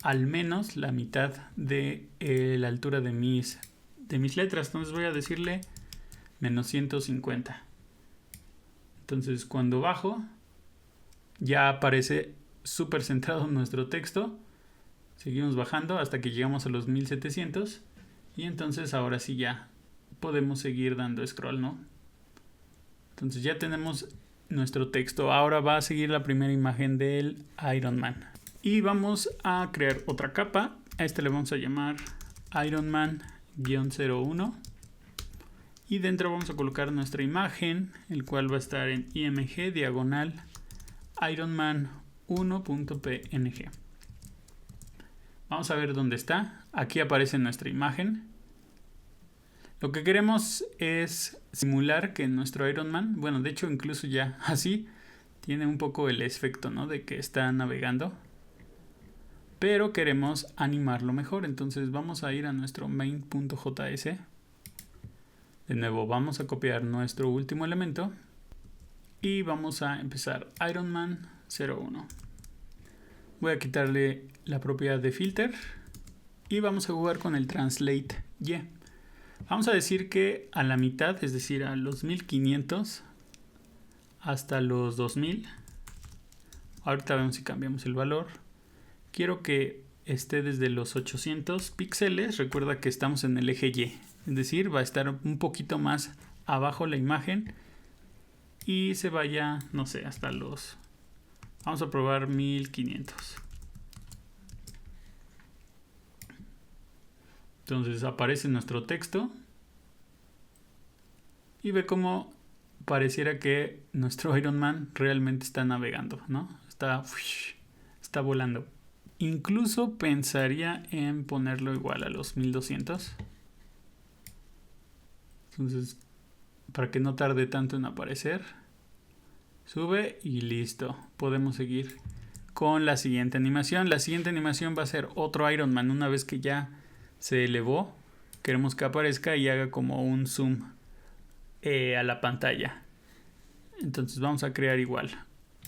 al menos la mitad de la altura de mis letras. Entonces voy a decirle menos 150. Entonces cuando bajo ya aparece súper centrado nuestro texto. Seguimos bajando hasta que llegamos a los 1700 y entonces ahora sí ya podemos seguir dando scroll, ¿no? Entonces ya tenemos nuestro texto. Ahora va a seguir la primera imagen del Iron Man. Y vamos a crear otra capa. A este le vamos a llamar Iron Man-01. Y dentro vamos a colocar nuestra imagen, el cual va a estar en img diagonal Iron Man 1.png. Vamos a ver dónde está. Aquí aparece nuestra imagen. Lo que queremos es simular que nuestro Iron Man, bueno, de hecho incluso ya así, tiene un poco el efecto, ¿no?, de que está navegando. Pero queremos animarlo mejor, entonces vamos a ir a nuestro main.js. De nuevo vamos a copiar nuestro último elemento y vamos a empezar Iron Man 01. Voy a quitarle la propiedad de filter y vamos a jugar con el translate Y. Vamos a decir que a la mitad, es decir, a los 1500 hasta los 2000. Ahorita vemos si cambiamos el valor. Quiero que esté desde los 800 píxeles. Recuerda que estamos en el eje Y, es decir, va a estar un poquito más abajo la imagen y se vaya, no sé, hasta los... Vamos a probar 1500. Entonces aparece nuestro texto y ve cómo pareciera que nuestro Iron Man realmente está navegando, ¿no? Está volando. Incluso pensaría en ponerlo igual a los 1200. Entonces, para que no tarde tanto en aparecer, sube y listo. Podemos seguir con la siguiente animación. La siguiente animación va a ser otro Iron Man. Una vez que ya se elevó, queremos que aparezca y haga como un zoom a la pantalla. Entonces vamos a crear igual.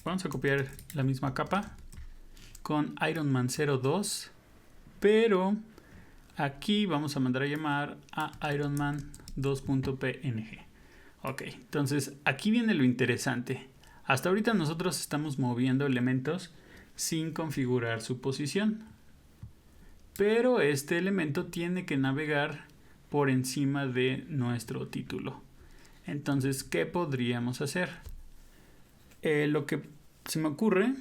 Vamos a copiar la misma capa con Iron Man 02, pero aquí vamos a mandar a llamar a Iron Man 2.png. Ok, entonces aquí viene lo interesante. Hasta ahorita nosotros estamos moviendo elementos sin configurar su posición, pero este elemento tiene que navegar por encima de nuestro título. Entonces, ¿qué podríamos hacer? Lo que se me ocurre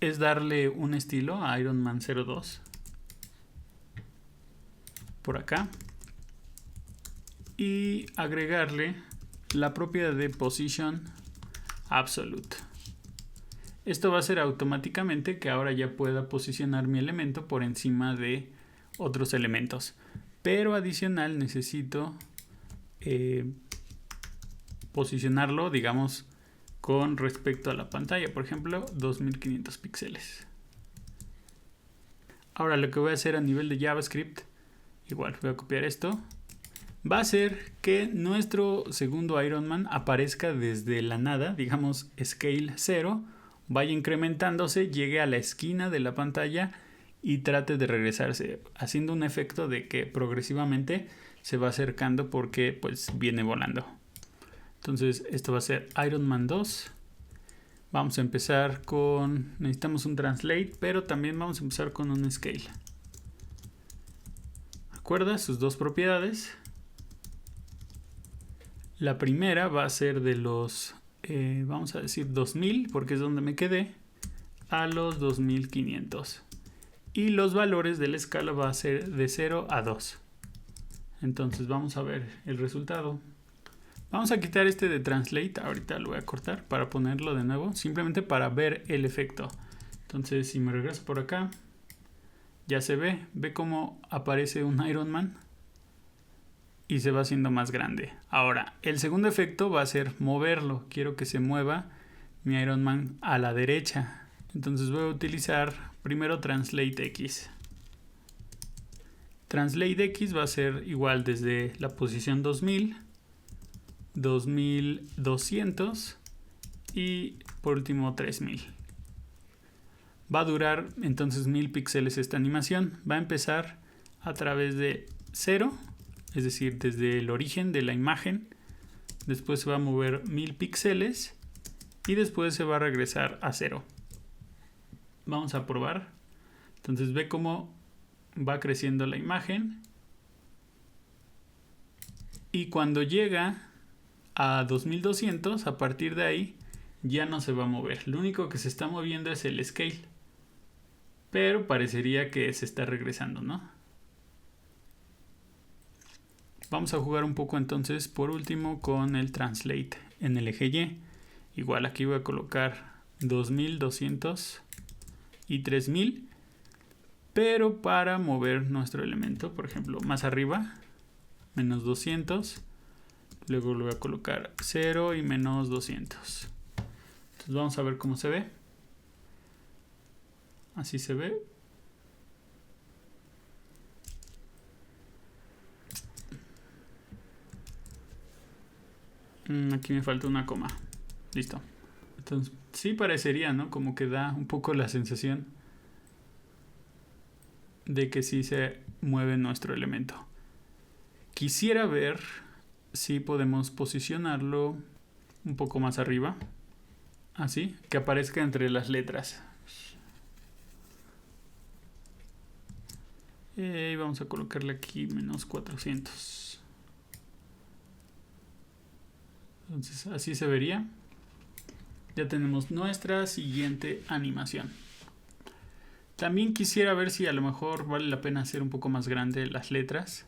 es darle un estilo a Iron Man 02. por acá y agregarle la propiedad de Position Absolute. Esto va a hacer automáticamente que ahora ya pueda posicionar mi elemento por encima de otros elementos. Pero adicional necesito posicionarlo, digamos, con respecto a la pantalla. Por ejemplo, 2500 píxeles. Ahora lo que voy a hacer a nivel de JavaScript, igual voy a copiar esto. Va a hacer que nuestro segundo Iron Man aparezca desde la nada, digamos scale 0, vaya incrementándose, llegue a la esquina de la pantalla y trate de regresarse, haciendo un efecto de que progresivamente se va acercando porque pues viene volando. Entonces esto va a ser Iron Man 2. Vamos a empezar con, necesitamos un translate, pero también vamos a empezar con un scale. Recuerda sus dos propiedades. La primera va a ser de los, vamos a decir 2000, porque es donde me quedé, a los 2500. Y los valores de la escala va a ser de 0 a 2. Entonces vamos a ver el resultado. Vamos a quitar este de Translate, ahorita lo voy a cortar para ponerlo de nuevo, simplemente para ver el efecto. Entonces si me regreso por acá, ya se ve cómo aparece un Iron Man y se va haciendo más grande. Ahora, el segundo efecto va a ser moverlo. Quiero que se mueva mi Iron Man a la derecha. Entonces voy a utilizar primero Translate X. Translate X va a ser igual desde la posición 2000, 2200 y por último 3000. Va a durar entonces 1000 píxeles esta animación. Va a empezar a través de 0, es decir, desde el origen de la imagen. Después se va a mover 1000 píxeles y después se va a regresar a 0. Vamos a probar. Entonces ve cómo va creciendo la imagen. Y cuando llega a 2200, a partir de ahí ya no se va a mover. Lo único que se está moviendo es el scale. Pero parecería que se está regresando, ¿no? Vamos a jugar un poco entonces por último con el Translate en el eje Y. Igual aquí voy a colocar 2200 y 3000. Pero para mover nuestro elemento, por ejemplo, más arriba, menos 200. Luego lo voy a colocar 0 y menos 200. Entonces vamos a ver cómo se ve. Así se ve. Aquí me falta una coma. Listo. Entonces sí parecería, ¿no? Como que da un poco la sensación de que sí se mueve nuestro elemento. Quisiera ver si podemos posicionarlo un poco más arriba. Así, que aparezca entre las letras. Y vamos a colocarle aquí menos 400. Entonces así se vería. Ya tenemos nuestra siguiente animación. También quisiera ver si a lo mejor vale la pena hacer un poco más grande las letras.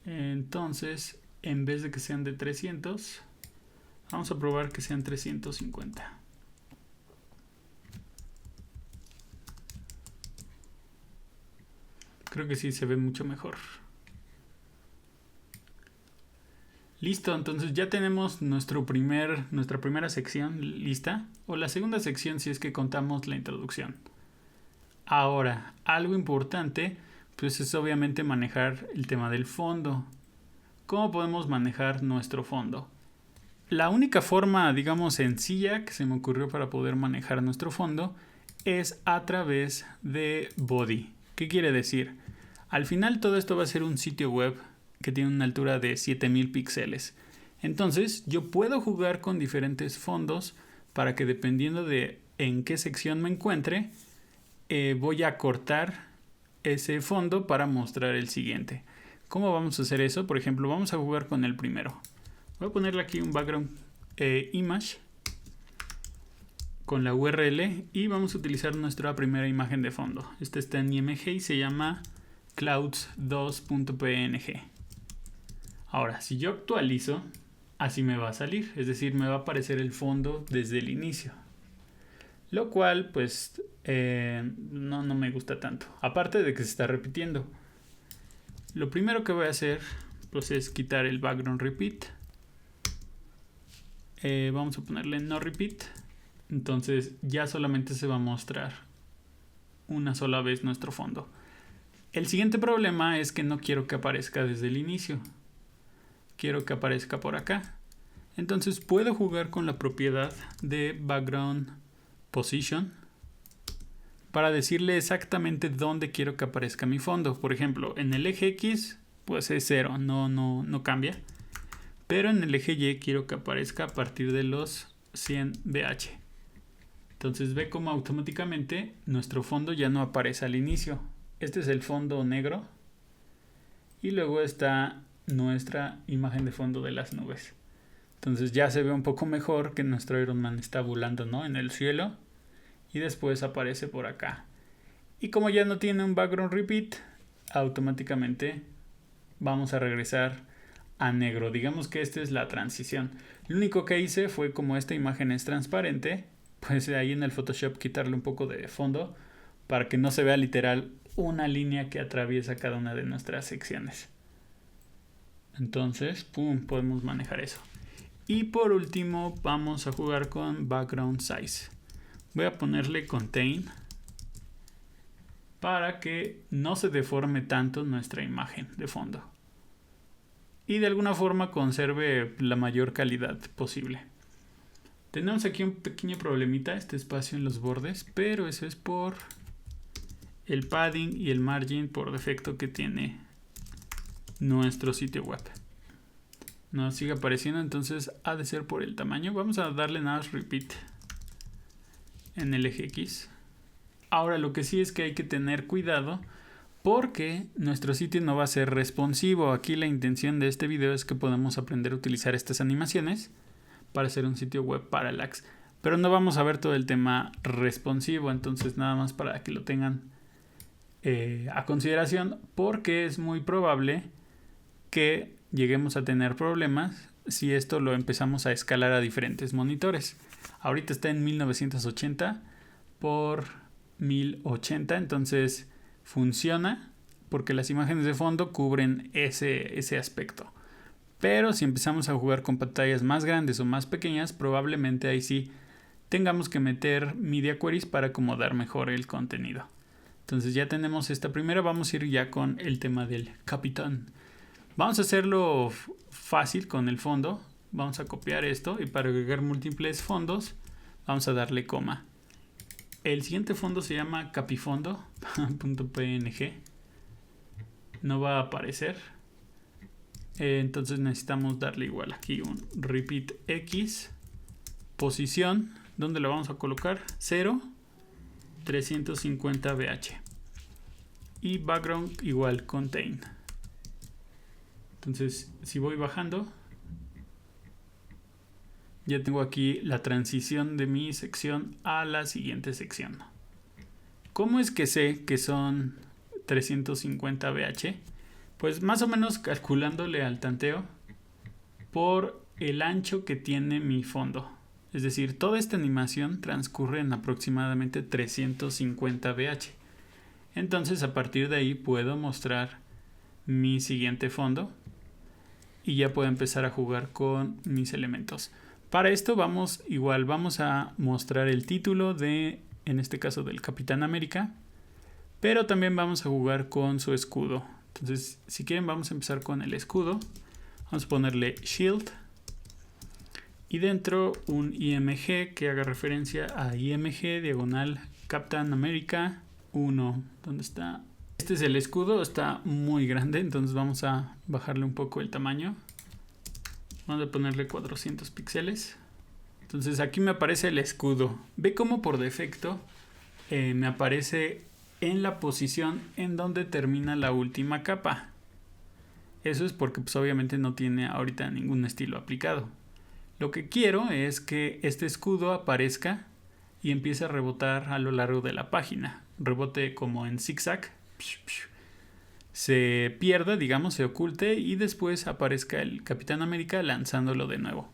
Entonces, en vez de que sean de 300, vamos a probar que sean 350. Creo que sí se ve mucho mejor. Listo, entonces ya tenemos nuestra primera sección lista. O la segunda sección si es que contamos la introducción. Ahora, algo importante pues es obviamente manejar el tema del fondo. ¿Cómo podemos manejar nuestro fondo? La única forma, digamos, sencilla que se me ocurrió para poder manejar nuestro fondo es a través de body. ¿Qué quiere decir? Al final todo esto va a ser un sitio web que tiene una altura de 7000 píxeles. Entonces yo puedo jugar con diferentes fondos para que dependiendo de en qué sección me encuentre, voy a cortar ese fondo para mostrar el siguiente. ¿Cómo vamos a hacer eso? Por ejemplo, vamos a jugar con el primero. Voy a ponerle aquí un background image con la URL y vamos a utilizar nuestra primera imagen de fondo. Esta está en IMG y se llama clouds2.png. Ahora, si yo actualizo, así me va a salir, es decir, me va a aparecer el fondo desde el inicio. Lo cual, pues, no me gusta tanto. Aparte de que se está repitiendo. Lo primero que voy a hacer, pues, es quitar el background repeat. Vamos a ponerle no repeat. Entonces, ya solamente se va a mostrar una sola vez nuestro fondo. El siguiente problema es que no quiero que aparezca desde el inicio. Quiero que aparezca por acá. Entonces puedo jugar con la propiedad de background position para decirle exactamente dónde quiero que aparezca mi fondo. Por ejemplo, en el eje X pues es 0, no cambia. Pero en el eje Y quiero que aparezca a partir de los 100 VH. Entonces ve cómo automáticamente nuestro fondo ya no aparece al inicio. Este es el fondo negro. Y luego está nuestra imagen de fondo de las nubes. Entonces ya se ve un poco mejor que nuestro Iron Man está volando, ¿no?, en el cielo. Y después aparece por acá. Y como ya no tiene un background repeat, automáticamente vamos a regresar a negro. Digamos que esta es la transición. Lo único que hice fue, como esta imagen es transparente, pues ahí en el Photoshop quitarle un poco de fondo para que no se vea literal una línea que atraviesa cada una de nuestras secciones. Entonces, podemos manejar eso. Y por último vamos a jugar con background size. Voy a ponerle contain para que no se deforme tanto nuestra imagen de fondo y de alguna forma conserve la mayor calidad posible. Tenemos aquí un pequeño problemita, este espacio en los bordes, pero eso es por el padding y el margin por defecto que tiene nuestro sitio web. Nos sigue apareciendo, entonces ha de ser por el tamaño. Vamos a darle nada más repeat en el eje X. Ahora lo que sí es que hay que tener cuidado porque nuestro sitio no va a ser responsivo. Aquí la intención de este video es que podamos aprender a utilizar estas animaciones para hacer un sitio web parallax. Pero no vamos a ver todo el tema responsivo, entonces nada más para que lo tengan a consideración, porque es muy probable que lleguemos a tener problemas si esto lo empezamos a escalar a diferentes monitores. Ahorita está en 1980 por 1080, entonces funciona porque las imágenes de fondo cubren ese aspecto. Pero si empezamos a jugar con pantallas más grandes o más pequeñas, probablemente ahí sí tengamos que meter media queries para acomodar mejor el contenido. Entonces ya tenemos esta primera, vamos a ir ya con el tema del capitán. Vamos a hacerlo fácil con el fondo. Vamos a copiar esto y para agregar múltiples fondos vamos a darle coma. El siguiente fondo se llama capifondo.png. No va a aparecer. Entonces necesitamos darle igual aquí un repeat X. Posición, ¿dónde lo vamos a colocar? 0, 350 VH. Y background igual contain. Entonces, si voy bajando, ya tengo aquí la transición de mi sección a la siguiente sección. ¿Cómo es que sé que son 350 VH? Pues más o menos calculándole al tanteo por el ancho que tiene mi fondo. Es decir, toda esta animación transcurre en aproximadamente 350 VH. Entonces, a partir de ahí puedo mostrar mi siguiente fondo y ya puedo empezar a jugar con mis elementos. Para esto vamos a mostrar el título de, en este caso, del Capitán América, pero también vamos a jugar con su escudo. Entonces, si quieren, vamos a empezar con el escudo. Vamos a ponerle shield y dentro un IMG que haga referencia a IMG diagonal Captain America 1. ¿Dónde está? Este es el escudo, está muy grande, entonces vamos a bajarle un poco el tamaño. Vamos a ponerle 400 píxeles. Entonces aquí me aparece el escudo. Ve cómo por defecto me aparece en la posición en donde termina la última capa. Eso es porque pues obviamente no tiene ahorita ningún estilo aplicado. Lo que quiero es que este escudo aparezca y empiece a rebotar a lo largo de la página. Rebote como en zigzag. se pierda, digamos, se oculte y después aparezca el Capitán América lanzándolo de nuevo.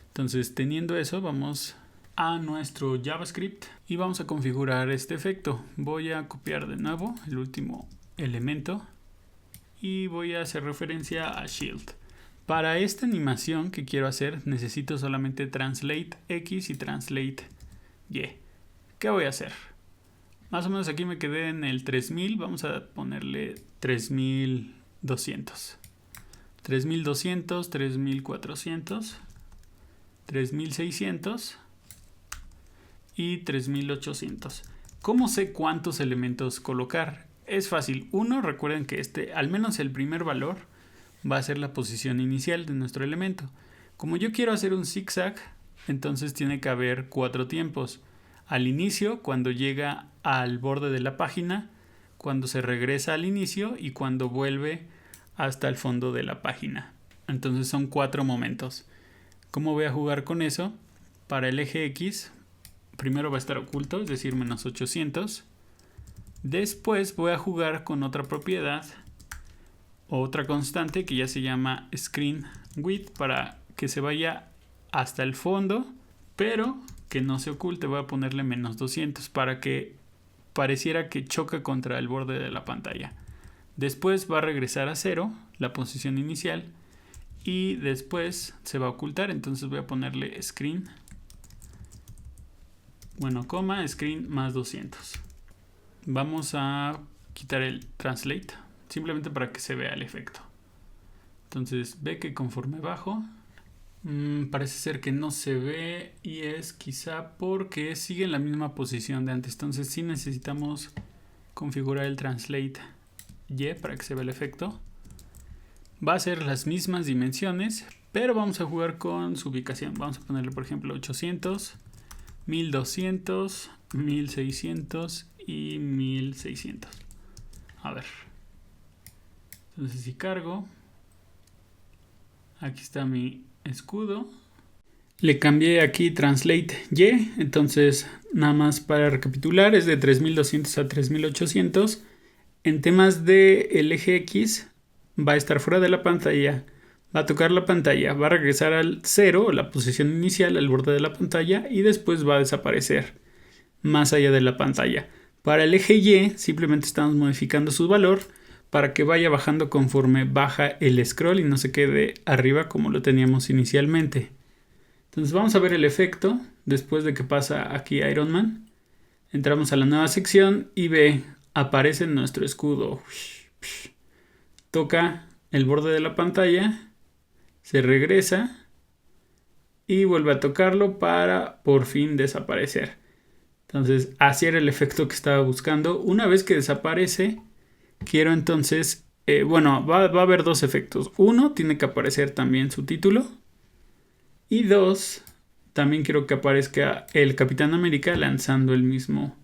Entonces, teniendo eso, vamos a nuestro JavaScript y vamos a configurar este efecto. Voy a copiar de nuevo el último elemento y voy a hacer referencia a Shield. Para esta animación que quiero hacer necesito solamente translate X y translate Y. ¿Qué voy a hacer? Más o menos aquí me quedé en el 3000, vamos a ponerle 3200. 3200, 3400, 3600 y 3800. ¿Cómo sé cuántos elementos colocar? Es fácil. Uno, recuerden que al menos el primer valor, va a ser la posición inicial de nuestro elemento. Como yo quiero hacer un zigzag, entonces tiene que haber 4 tiempos. Al inicio, cuando llega al borde de la página, cuando se regresa al inicio y cuando vuelve hasta el fondo de la página. Entonces son 4 momentos. ¿Cómo voy a jugar con eso? Para el eje X, primero va a estar oculto, es decir, menos 800. Después voy a jugar con otra propiedad, otra constante que ya se llama screen width, para que se vaya hasta el fondo, pero que no se oculte. Voy a ponerle menos 200 para que pareciera que choca contra el borde de la pantalla. Después va a regresar a 0, la posición inicial, y después se va a ocultar. Entonces voy a ponerle screen, screen más 200. Vamos a quitar el translate, simplemente para que se vea el efecto. Entonces ve que conforme bajo, parece ser que no se ve, y es quizá porque sigue en la misma posición de antes. Entonces sí necesitamos configurar el translate Y para que se vea el efecto. Va a ser las mismas dimensiones, pero vamos a jugar con su ubicación. Vamos a ponerle, por ejemplo, 800, 1200, 1600 y 1600. A ver. Entonces si cargo, aquí está mi escudo. Le cambié aquí translate Y, entonces nada más para recapitular, es de 3200 a 3800. En temas del eje X, va a estar fuera de la pantalla, va a tocar la pantalla, va a regresar al 0, la posición inicial, al borde de la pantalla, y después va a desaparecer más allá de la pantalla. Para el eje Y, simplemente estamos modificando su valor para que vaya bajando conforme baja el scroll y no se quede arriba como lo teníamos inicialmente. Entonces vamos a ver el efecto después de que pasa aquí Iron Man. Entramos a la nueva sección y ve, aparece nuestro escudo. Toca el borde de la pantalla, se regresa y vuelve a tocarlo para por fin desaparecer. Entonces así era el efecto que estaba buscando. Una vez que desaparece, quiero entonces, va a haber dos efectos. Uno, tiene que aparecer también su título. Y dos, también quiero que aparezca el Capitán América lanzando el mismo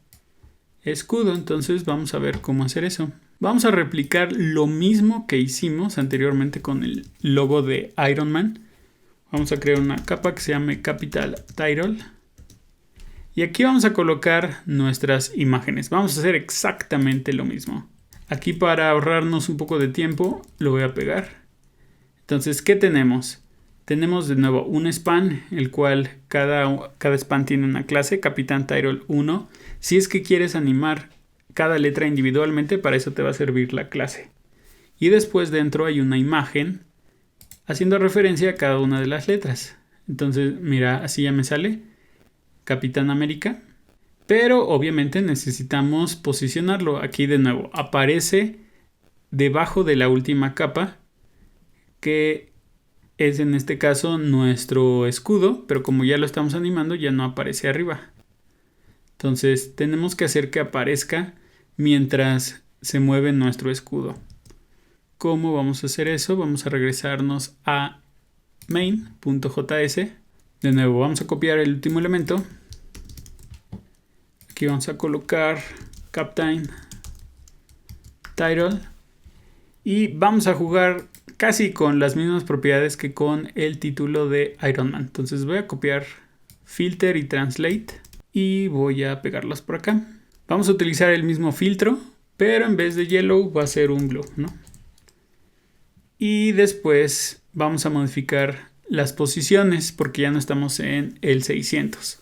escudo. Entonces vamos a ver cómo hacer eso. Vamos a replicar lo mismo que hicimos anteriormente con el logo de Iron Man. Vamos a crear una capa que se llame Capital Title. Y aquí vamos a colocar nuestras imágenes. Vamos a hacer exactamente lo mismo. Aquí, para ahorrarnos un poco de tiempo, lo voy a pegar. Entonces, ¿qué tenemos? Tenemos de nuevo un span, el cual cada span tiene una clase, Capitán Title 1. Si es que quieres animar cada letra individualmente, para eso te va a servir la clase. Y después dentro hay una imagen haciendo referencia a cada una de las letras. Entonces, mira, así ya me sale Capitán América. Pero obviamente necesitamos posicionarlo. Aquí de nuevo aparece debajo de la última capa, que es en este caso nuestro escudo, pero como ya lo estamos animando ya no aparece arriba. Entonces tenemos que hacer que aparezca mientras se mueve nuestro escudo. ¿Cómo vamos a hacer eso? Vamos a regresarnos a main.js. De nuevo vamos a copiar el último elemento. Aquí vamos a colocar Captain Title y vamos a jugar casi con las mismas propiedades que con el título de Iron Man. Entonces voy a copiar Filter y Translate y voy a pegarlos por acá. Vamos a utilizar el mismo filtro pero en vez de yellow va a ser un blue, ¿no? Y después vamos a modificar las posiciones porque ya no estamos en el 600.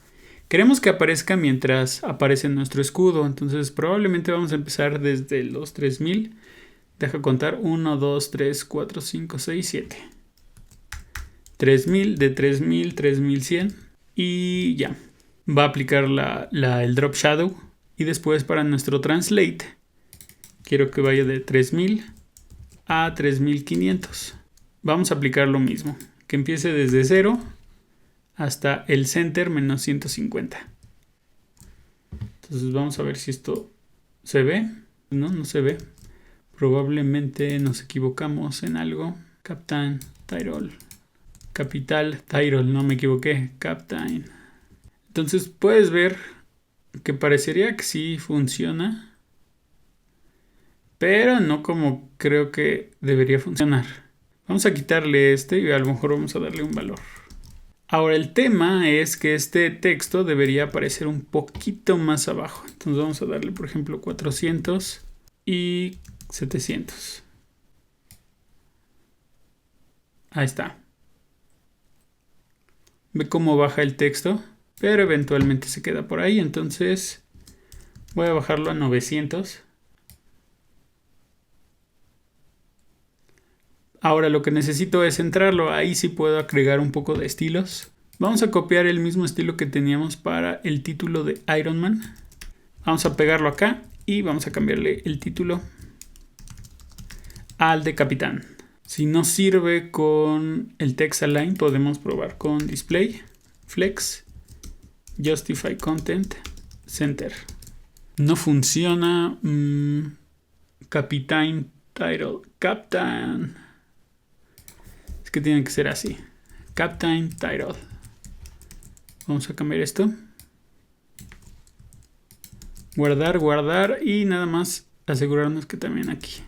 Queremos que aparezca mientras aparece nuestro escudo, entonces probablemente vamos a empezar desde los 3000. Deja contar 1, 2, 3, 4, 5, 6, 7. 3000, de 3000, 3100 y ya. Va a aplicar el drop shadow y después para nuestro translate quiero que vaya de 3000 a 3500. Vamos a aplicar lo mismo, que empiece desde 0 hasta el center menos 150. Entonces vamos a ver si esto se ve. No se ve. Probablemente nos equivocamos en algo. Captain Tyrol. Capital Tyrol, no me equivoqué. Captain. Entonces puedes ver que parecería que sí funciona, pero no como creo que debería funcionar. Vamos a quitarle este y a lo mejor vamos a darle un valor. Ahora el tema es que este texto debería aparecer un poquito más abajo. Entonces vamos a darle por ejemplo 400 y 700. Ahí está. Ve cómo baja el texto, pero eventualmente se queda por ahí. Entonces voy a bajarlo a 900. Ahora lo que necesito es centrarlo. Ahí sí puedo agregar un poco de estilos. Vamos a copiar el mismo estilo que teníamos para el título de Iron Man. Vamos a pegarlo acá y vamos a cambiarle el título al de Capitán. Si no sirve con el text align, podemos probar con display, flex, justify content, center. No funciona. Capitán title. Captain. Es que tiene que ser así. Captain title. Vamos a cambiar esto. Guardar y nada más asegurarnos que también aquí.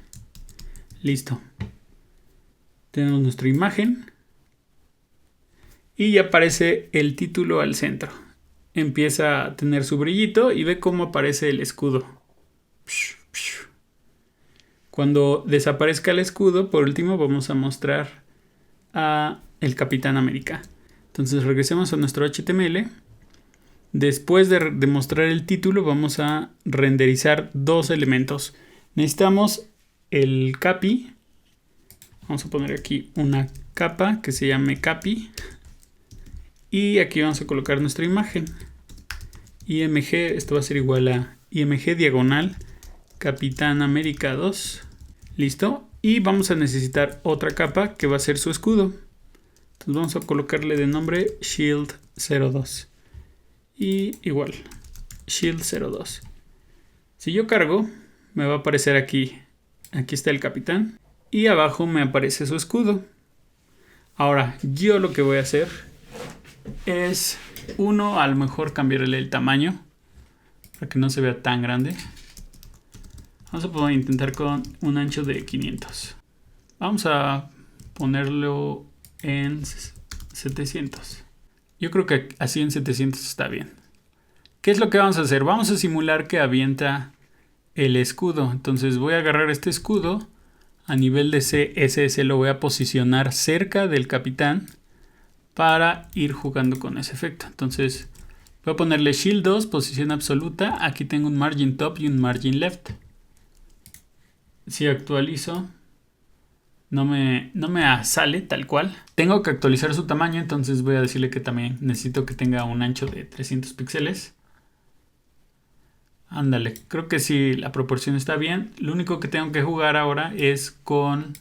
Listo. Tenemos nuestra imagen. Y ya aparece el título al centro. Empieza a tener su brillito y ve cómo aparece el escudo. Cuando desaparezca el escudo, por último vamos a mostrar a el Capitán América. Entonces regresemos a nuestro HTML. Después de mostrar el título, vamos a renderizar dos elementos. Necesitamos el capi. Vamos a poner aquí una capa que se llame capi. Y aquí vamos a colocar nuestra imagen. IMG, esto va a ser igual a IMG diagonal Capitán América 2. Listo. Y vamos a necesitar otra capa que va a ser su escudo. Entonces vamos a colocarle de nombre Shield 02. Y igual, Shield 02. Si yo cargo, me va a aparecer aquí. Aquí está el capitán. Y abajo me aparece su escudo. Ahora, yo lo que voy a hacer es, a lo mejor cambiarle el tamaño para que no se vea tan grande. Vamos a poder intentar con un ancho de 500. Vamos a ponerlo en 700. Yo creo que así en 700 está bien. ¿Qué es lo que vamos a hacer? Vamos a simular que avienta el escudo. Entonces voy a agarrar este escudo. A nivel de CSS lo voy a posicionar cerca del capitán para ir jugando con ese efecto. Entonces voy a ponerle Shield 2, posición absoluta. Aquí tengo un margin top y un margin left. Si actualizo, no me sale tal cual. Tengo que actualizar su tamaño, entonces voy a decirle que también necesito que tenga un ancho de 300 píxeles. Ándale, creo que sí, la proporción está bien. Lo único que tengo que jugar ahora es con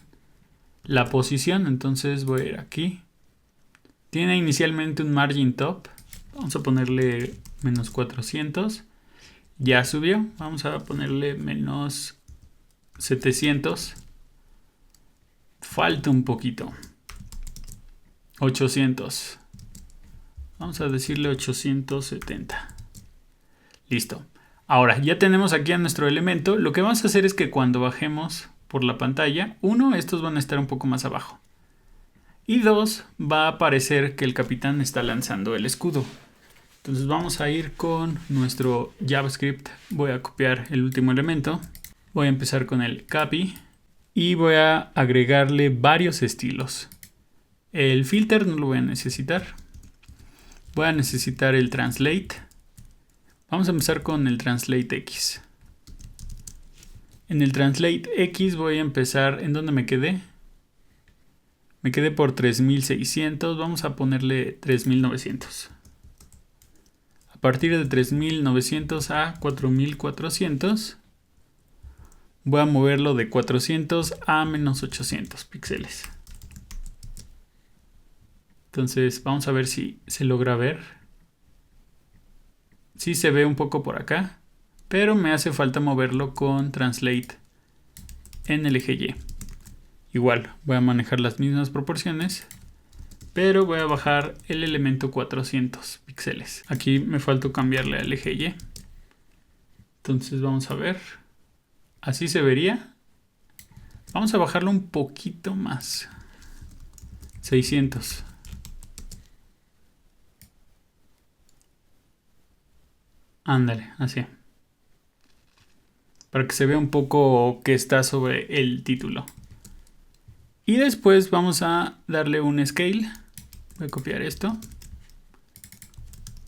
la posición. Entonces voy a ir aquí. Tiene inicialmente un margin top. Vamos a ponerle menos 400. Ya subió. Vamos a ponerle menos 700. Falta un poquito. 800. Vamos a decirle 870. Listo. Ahora, ya tenemos aquí a nuestro elemento. Lo que vamos a hacer es que cuando bajemos por la pantalla, 1, estos van a estar un poco más abajo. Y 2, va a aparecer que el capitán está lanzando el escudo. Entonces vamos a ir con nuestro JavaScript. Voy a copiar el último elemento. Voy a empezar con el copy y voy a agregarle varios estilos. El filter no lo voy a necesitar. Voy a necesitar el translate. Vamos a empezar con el translate X. En el translate X voy a empezar, ¿en dónde me quedé? Me quedé por 3600, vamos a ponerle 3900. A partir de 3900 a 4400, voy a moverlo de 400 a menos 800 píxeles. Entonces vamos a ver si se logra ver. Sí se ve un poco por acá, pero me hace falta moverlo con translate en el eje Y. Igual voy a manejar las mismas proporciones, pero voy a bajar el elemento 400 píxeles. Aquí me falta cambiarle al eje Y. Entonces vamos a ver. Así se vería. Vamos a bajarlo un poquito más. 600. Ándale, así. Para que se vea un poco que está sobre el título. Y después vamos a darle un scale. Voy a copiar esto.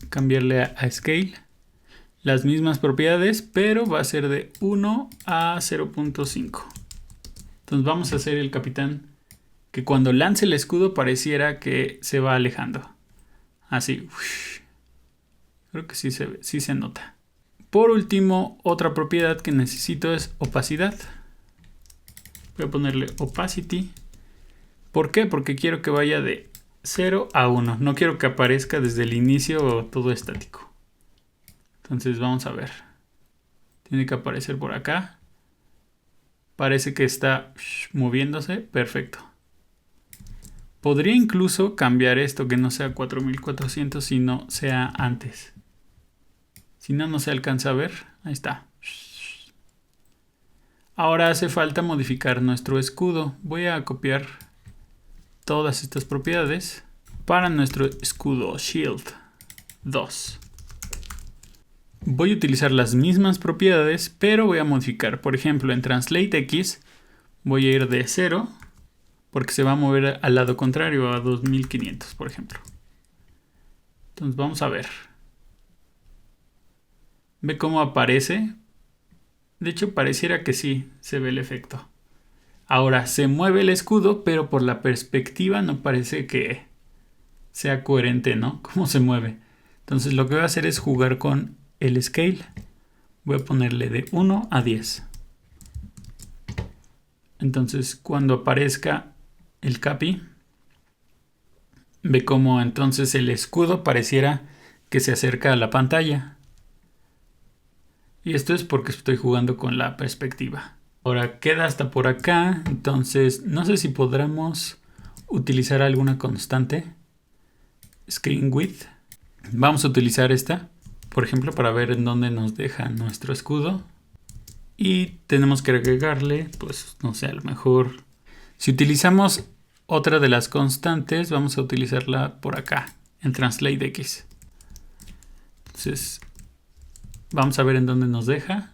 Cambiarle a scale. Las mismas propiedades, pero va a ser de 1 a 0.5. Entonces vamos a hacer el capitán que cuando lance el escudo pareciera que se va alejando. Así. Creo que sí se nota. Por último, otra propiedad que necesito es opacidad. Voy a ponerle opacity. ¿Por qué? Porque quiero que vaya de 0 a 1. No quiero que aparezca desde el inicio todo estático. Entonces vamos a ver. Tiene que aparecer por acá. Parece que está moviéndose. Perfecto. Podría incluso cambiar esto que no sea 4400, sino sea antes. Si no, no se alcanza a ver. Ahí está. Ahora hace falta modificar nuestro escudo. Voy a copiar todas estas propiedades para nuestro escudo Shield 2. Voy a utilizar las mismas propiedades, pero voy a modificar. Por ejemplo, en Translate X voy a ir de 0 porque se va a mover al lado contrario, a 2500, por ejemplo. Entonces vamos a ver. ¿Ve cómo aparece? De hecho, pareciera que sí, se ve el efecto. Ahora, se mueve el escudo, pero por la perspectiva no parece que sea coherente, ¿no? Cómo se mueve. Entonces lo que voy a hacer es jugar con el scale. Voy a ponerle de 1 a 10. Entonces, cuando aparezca el copy, ve cómo entonces el escudo pareciera que se acerca a la pantalla. Y esto es porque estoy jugando con la perspectiva. Ahora queda hasta por acá. Entonces no sé si podremos utilizar alguna constante. Screen width. Vamos a utilizar esta, por ejemplo, para ver en dónde nos deja nuestro escudo. Y tenemos que agregarle, pues no sé, a lo mejor. Si utilizamos otra de las constantes, vamos a utilizarla por acá, en Translate X. Entonces vamos a ver en dónde nos deja.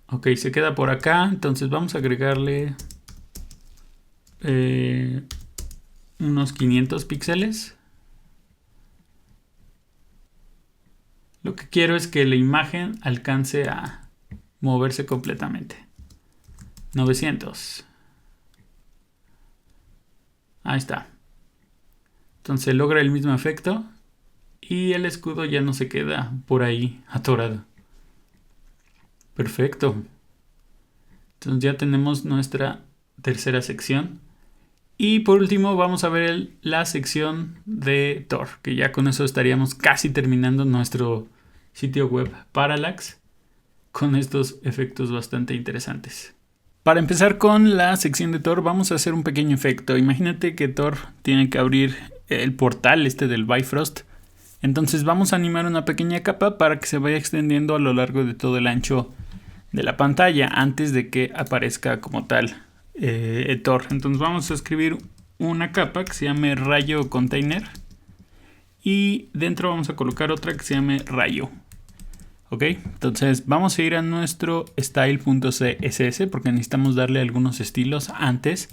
Ok, se queda por acá. Entonces vamos a agregarle unos 500 píxeles. Lo que quiero es que la imagen alcance a moverse completamente. 900. Ahí está. Entonces logra el mismo efecto. Y el escudo ya no se queda por ahí atorado. Perfecto. Entonces ya tenemos nuestra tercera sección. Y por último vamos a ver la sección de Thor, que ya con eso estaríamos casi terminando nuestro sitio web Parallax con estos efectos bastante interesantes. Para empezar con la sección de Thor vamos a hacer un pequeño efecto. Imagínate que Thor tiene que abrir el portal del Bifrost. Entonces vamos a animar una pequeña capa para que se vaya extendiendo a lo largo de todo el ancho de la pantalla antes de que aparezca como tal Thor. Entonces vamos a escribir una capa que se llame rayo container y dentro vamos a colocar otra que se llame rayo. Ok, entonces vamos a ir a nuestro style.css porque necesitamos darle algunos estilos antes.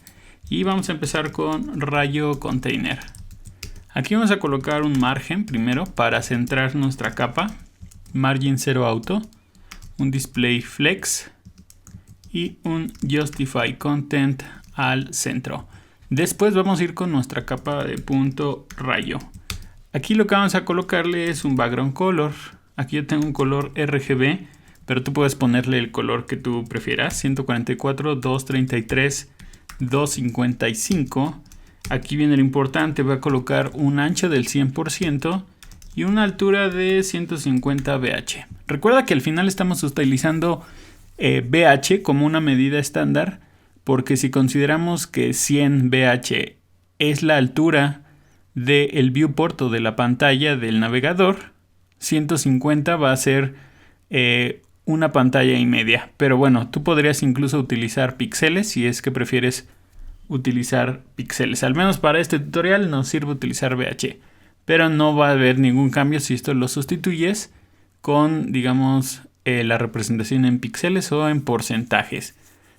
Y vamos a empezar con rayo container. Aquí vamos a colocar un margen primero para centrar nuestra capa. Margin 0 auto. Un display flex. Y un justify content al centro. Después vamos a ir con nuestra capa de punto rayo. Aquí lo que vamos a colocarle es un background color. Aquí yo tengo un color RGB, pero tú puedes ponerle el color que tú prefieras. 144, 233, 255. Aquí viene lo importante, voy a colocar un ancho del 100% y una altura de 150 BH. Recuerda que al final estamos utilizando BH como una medida estándar, porque si consideramos que 100 BH es la altura del viewport o de la pantalla del navegador, 150 va a ser una pantalla y media. Pero bueno, tú podrías incluso utilizar píxeles si es que prefieres utilizar píxeles. Al menos para este tutorial nos sirve utilizar BH. Pero no va a haber ningún cambio si esto lo sustituyes con, digamos, la representación en píxeles o en porcentajes.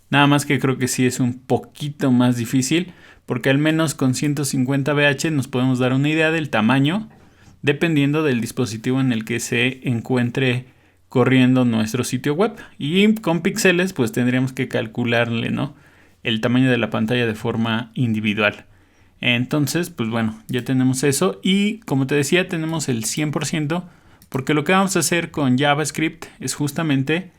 Nada más que creo que sí es un poquito más difícil, porque al menos con 150 BH nos podemos dar una idea del tamaño, dependiendo del dispositivo en el que se encuentre corriendo nuestro sitio web. Y con píxeles pues tendríamos que calcularle, ¿no?, el tamaño de la pantalla de forma individual. Entonces, pues bueno, ya tenemos eso. Y como te decía, tenemos el 100%, porque lo que vamos a hacer con JavaScript es justamente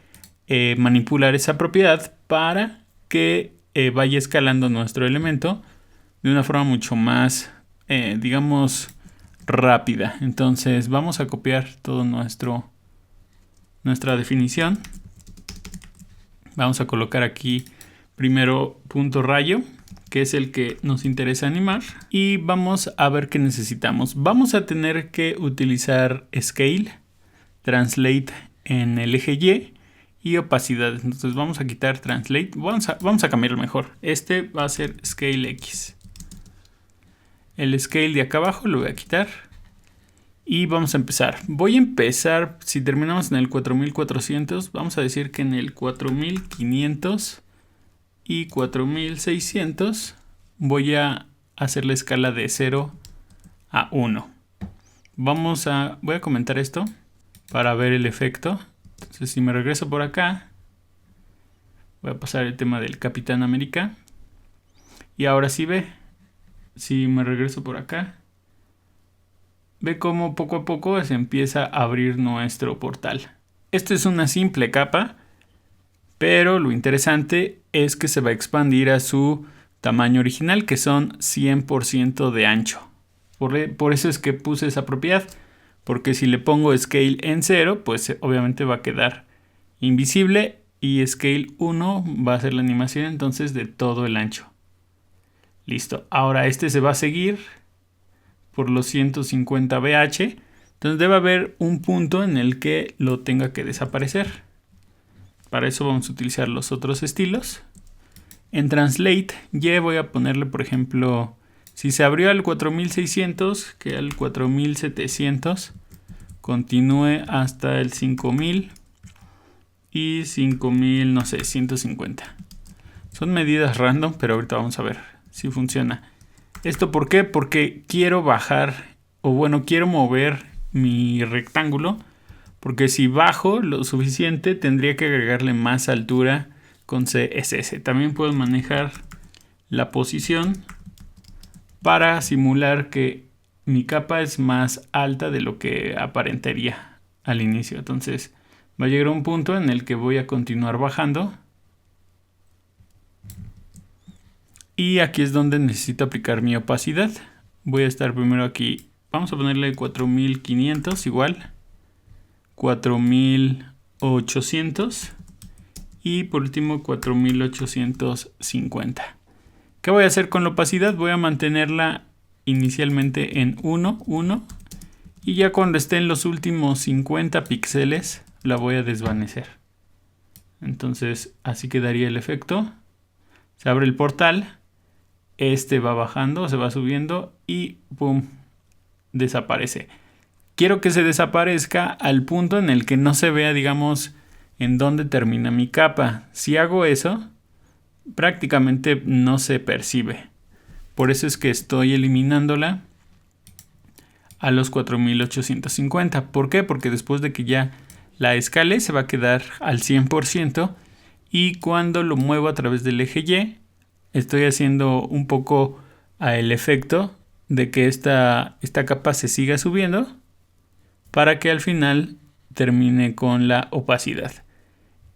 manipular esa propiedad para que vaya escalando nuestro elemento de una forma mucho más, digamos, rápida. Entonces vamos a copiar todo nuestra definición. Vamos a colocar aquí primero punto rayo, que es el que nos interesa animar, y vamos a ver qué necesitamos. Vamos a tener que utilizar scale, translate en el eje y opacidad. Entonces vamos a quitar translate, vamos a cambiarlo mejor. Este va a ser scale X. El scale de acá abajo lo voy a quitar y vamos a empezar. Voy a empezar, si terminamos en el 4400, vamos a decir que en el 4500 y 4600 voy a hacer la escala de 0 a 1. Voy a comentar esto para ver el efecto. Entonces, si me regreso por acá, voy a pasar el tema del Capitán América. Y ahora sí ve, si me regreso por acá, ve cómo poco a poco se empieza a abrir nuestro portal. Esto es una simple capa, pero lo interesante es que se va a expandir a su tamaño original, que son 100% de ancho. Por eso es que puse esa propiedad, porque si le pongo scale en 0, pues obviamente va a quedar invisible, y scale 1 va a ser la animación entonces de todo el ancho. Listo, ahora este se va a seguir por los 150 BH, entonces debe haber un punto en el que lo tenga que desaparecer. Para eso vamos a utilizar los otros estilos. En translate ya voy a ponerle, por ejemplo, si se abrió al 4600, que al 4700 continúe hasta el 5000 y 5000, no sé, 150. Son medidas random, pero ahorita vamos a ver si funciona. ¿Esto por qué? Porque quiero bajar, o bueno, quiero mover mi rectángulo, porque si bajo lo suficiente tendría que agregarle más altura con CSS. También puedo manejar la posición para simular que mi capa es más alta de lo que aparentaría al inicio. Entonces va a llegar a un punto en el que voy a continuar bajando. Y aquí es donde necesito aplicar mi opacidad. Voy a estar primero aquí. Vamos a ponerle 4500 igual. 4800. Y por último 4850. ¿Qué voy a hacer con la opacidad? Voy a mantenerla inicialmente en 1, 1. Y ya cuando esté en los últimos 50 píxeles la voy a desvanecer. Entonces así quedaría el efecto. Se abre el portal. Este va bajando, se va subiendo y ¡pum!, desaparece. quiero que se desaparezca al punto en el que no se vea, digamos, en dónde termina mi capa. Si hago eso, prácticamente no se percibe. Por eso es que estoy eliminándola a los 4850. ¿Por qué? Porque después de que ya la escale se va a quedar al 100% y cuando lo muevo a través del eje Y, estoy haciendo un poco el efecto de que esta capa se siga subiendo para que al final termine con la opacidad.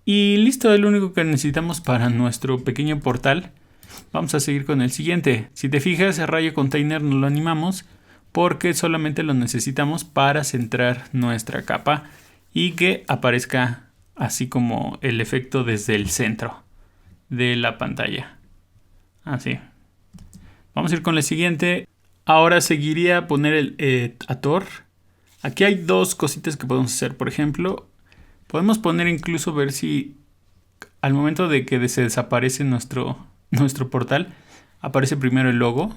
Y listo, es lo único que necesitamos para nuestro pequeño portal. Vamos a seguir con el siguiente. Si te fijas, el rayo container no lo animamos porque solamente lo necesitamos para centrar nuestra capa y que aparezca así como el efecto desde el centro de la pantalla. Así. Vamos a ir con el siguiente. Ahora seguiría poner el a Thor. Aquí hay dos cositas que podemos hacer. Por ejemplo, podemos poner incluso ver si al momento de que se desaparece nuestro portal, aparece primero el logo.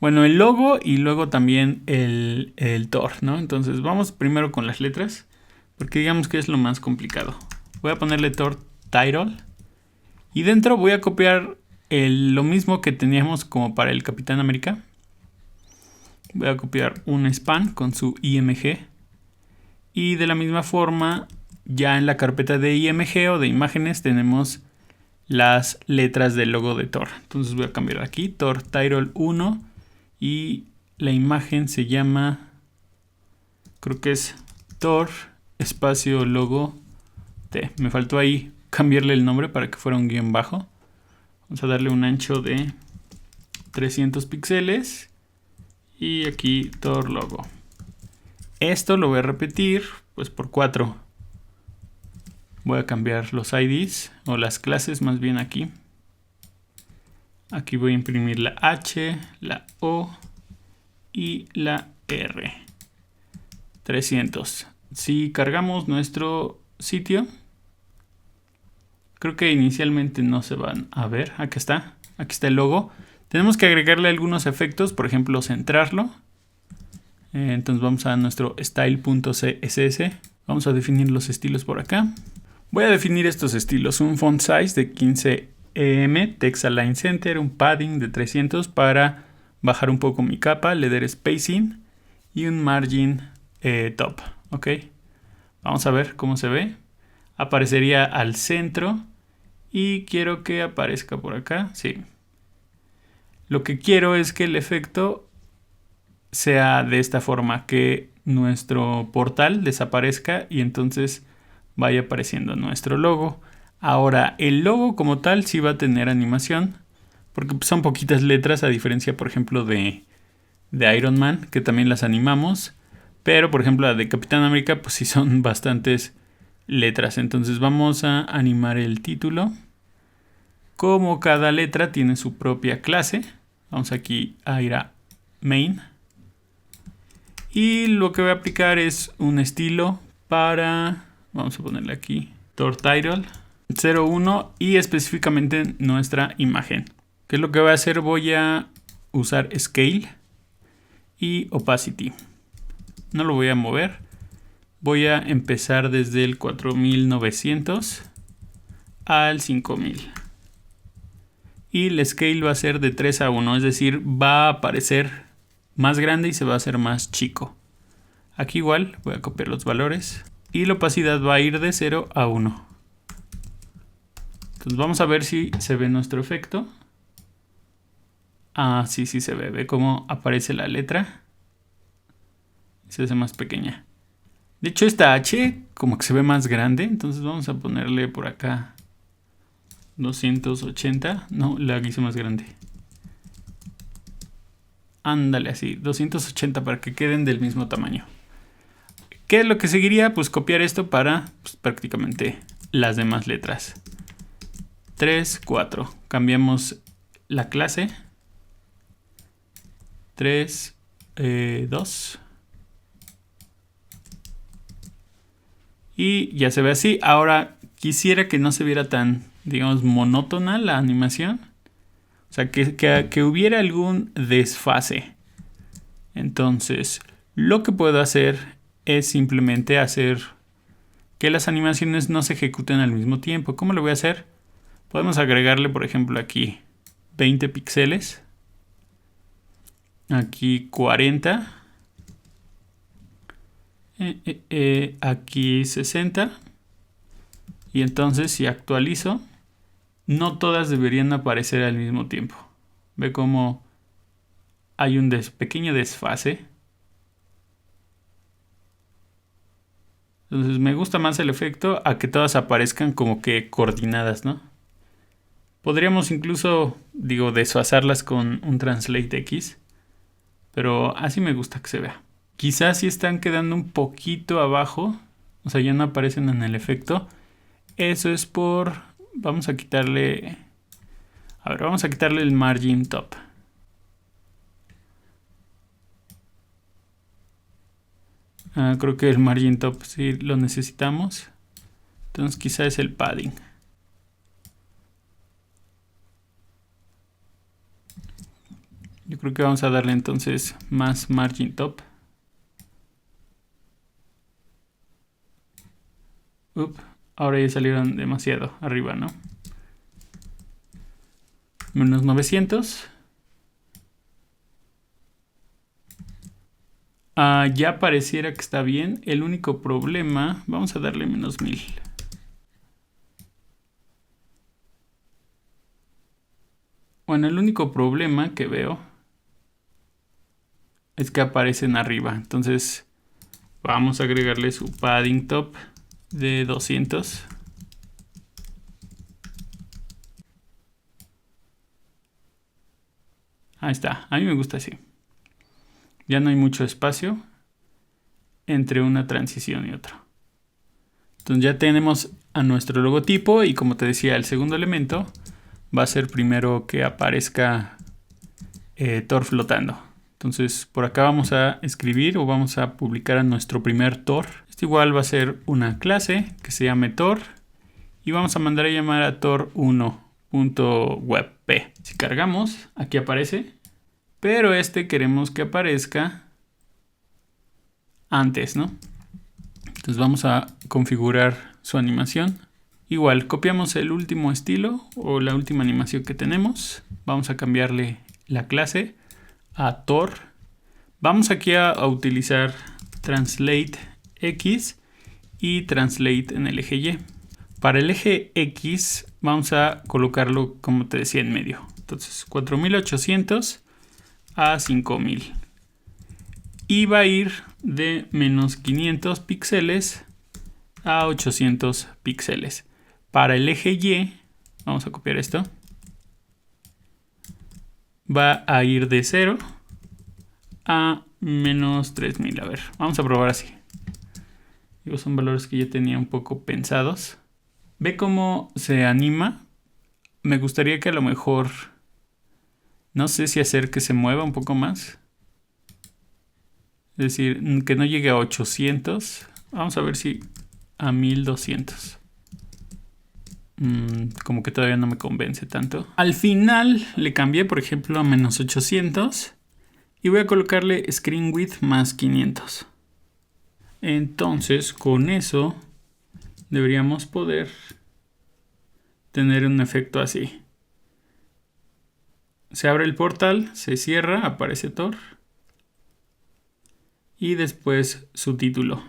Bueno, el logo y luego también el Thor, ¿no? Entonces vamos primero con las letras, porque digamos que es lo más complicado. Voy a ponerle Thor Title y dentro voy a copiar lo mismo que teníamos como para el Capitán América. Voy a copiar un span con su IMG y de la misma forma ya en la carpeta de IMG o de imágenes tenemos las letras del logo de Thor. Entonces voy a cambiar aquí Thor Title 1 y la imagen se llama, creo que es Thor espacio logo T. Me faltó ahí cambiarle el nombre para que fuera un guión bajo. Vamos a darle un ancho de 300 píxeles y aquí Thor logo. Esto lo voy a repetir pues por 4. Voy a cambiar los IDs o las clases más bien aquí. Aquí voy a imprimir la H, la O y la R. 300. Si cargamos nuestro sitio, creo que inicialmente no se van a ver. Aquí está el logo. Tenemos que agregarle algunos efectos, por ejemplo, centrarlo. Entonces vamos a nuestro style.css. Vamos a definir los estilos por acá. Voy a definir estos estilos. Un font size de 15 EM, text align center, un padding de 300 para bajar un poco mi capa, leather spacing y un margin top. Ok. Vamos a ver cómo se ve. Aparecería al centro y quiero que aparezca por acá. Sí. Lo que quiero es que el efecto sea de esta forma, que nuestro portal desaparezca y entonces vaya apareciendo nuestro logo. Ahora, el logo como tal sí va a tener animación, porque son poquitas letras, a diferencia, por ejemplo, de Iron Man, que también las animamos. Pero, por ejemplo, la de Capitán América, pues sí son bastantes letras. Entonces vamos a animar el título. Como cada letra tiene su propia clase, vamos aquí a ir a Main. Y lo que voy a aplicar es un estilo para, vamos a ponerle aquí, Thor Title 01 y específicamente nuestra imagen. ¿Qué es lo que voy a hacer? Voy a usar Scale y Opacity. No lo voy a mover. Voy a empezar desde el 4900 al 5000. Y el scale va a ser de 3 a 1, es decir, va a aparecer más grande y se va a hacer más chico. Aquí igual voy a copiar los valores y la opacidad va a ir de 0 a 1. Entonces vamos a ver si se ve nuestro efecto. Ah, sí se ve. Ve cómo aparece la letra. Se hace más pequeña. De hecho esta H como que se ve más grande. Entonces vamos a ponerle por acá 280. No, la hice más grande. Ándale así, 280 para que queden del mismo tamaño. ¿Qué es lo que seguiría? Pues copiar esto para prácticamente las demás letras. 3, 4. Cambiamos la clase. 3, 2. Y ya se ve así. Ahora quisiera que no se viera tan, digamos, monótona la animación. O sea, que hubiera algún desfase. Entonces, lo que puedo hacer es simplemente hacer que las animaciones no se ejecuten al mismo tiempo. ¿Cómo lo voy a hacer? Podemos agregarle, por ejemplo, aquí 20 píxeles. Aquí 40. Aquí 60. Y entonces si actualizo, no todas deberían aparecer al mismo tiempo. Ve cómo hay un pequeño desfase. Entonces me gusta más el efecto a que todas aparezcan como que coordinadas, ¿no? Podríamos incluso, desfasarlas con un Translate X. Pero así me gusta que se vea. Quizás si están quedando un poquito abajo. O sea, ya no aparecen en el efecto. Eso es por... Vamos a quitarle... A ver, vamos a quitarle el margin top. Creo que el margin top sí lo necesitamos. Entonces quizá es el padding. Yo creo que vamos a darle entonces más margin top. Ahora ya salieron demasiado arriba, ¿no? Menos 900. Ya pareciera que está bien. El único problema... Vamos a darle menos 1000. Bueno, el único problema que veo es que aparecen arriba. Entonces vamos a agregarle su padding top de 200. Ahí está. A mí me gusta así. Ya no hay mucho espacio entre una transición y otra. Entonces ya tenemos a nuestro logotipo y como te decía, el segundo elemento va a ser primero que aparezca Thor flotando. Entonces por acá vamos a escribir o vamos a publicar a nuestro primer Thor. Este igual va a ser una clase que se llame Thor y vamos a mandar a llamar a Thor1.webp. Si cargamos, aquí aparece, pero queremos que aparezca antes, ¿no? Entonces vamos a configurar su animación. Igual, copiamos el último estilo o la última animación que tenemos. Vamos a cambiarle la clase a Thor. Vamos aquí a utilizar Translate X y Translate en el eje Y. Para el eje X vamos a colocarlo, como te decía, en medio. Entonces 4800 a 5000. Y va a ir de menos 500 píxeles a 800 píxeles. Para el eje Y, vamos a copiar esto. Va a ir de 0 a menos 3000. A ver, vamos a probar así. Son valores que ya tenía un poco pensados. ¿Ve cómo se anima? Me gustaría que a lo mejor... No sé si hacer que se mueva un poco más. Es decir, que no llegue a 800. Vamos a ver si a 1200. Como que todavía no me convence tanto. Al final le cambié, por ejemplo, a menos 800. Y voy a colocarle screen width más 500. Entonces, con eso deberíamos poder tener un efecto así. Se abre el portal, se cierra, aparece Thor. Y después su título.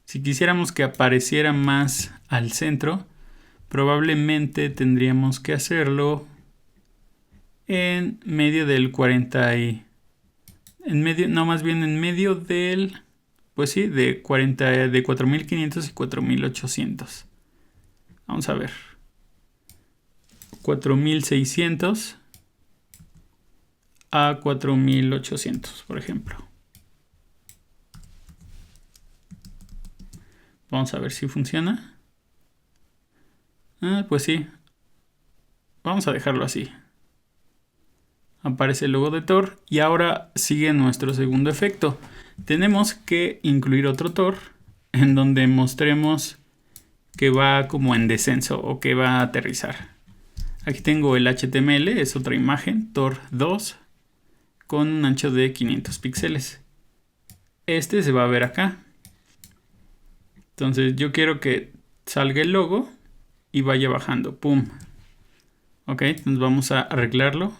Si quisiéramos que apareciera más al centro, probablemente tendríamos que hacerlo en medio del 40 y... más bien en medio del... Pues sí, de 4500 y 4800. Vamos a ver. 4600 a 4800, por ejemplo. Vamos a ver si funciona. Pues sí. Vamos a dejarlo así. Aparece el logo de Thor y ahora sigue nuestro segundo efecto. Tenemos que incluir otro Thor en donde mostremos que va como en descenso o que va a aterrizar. Aquí tengo el HTML, es otra imagen, Thor 2, con un ancho de 500 píxeles. este se va a ver acá. Entonces yo quiero que salga el logo y vaya bajando. ¡Pum! Ok, entonces vamos a arreglarlo.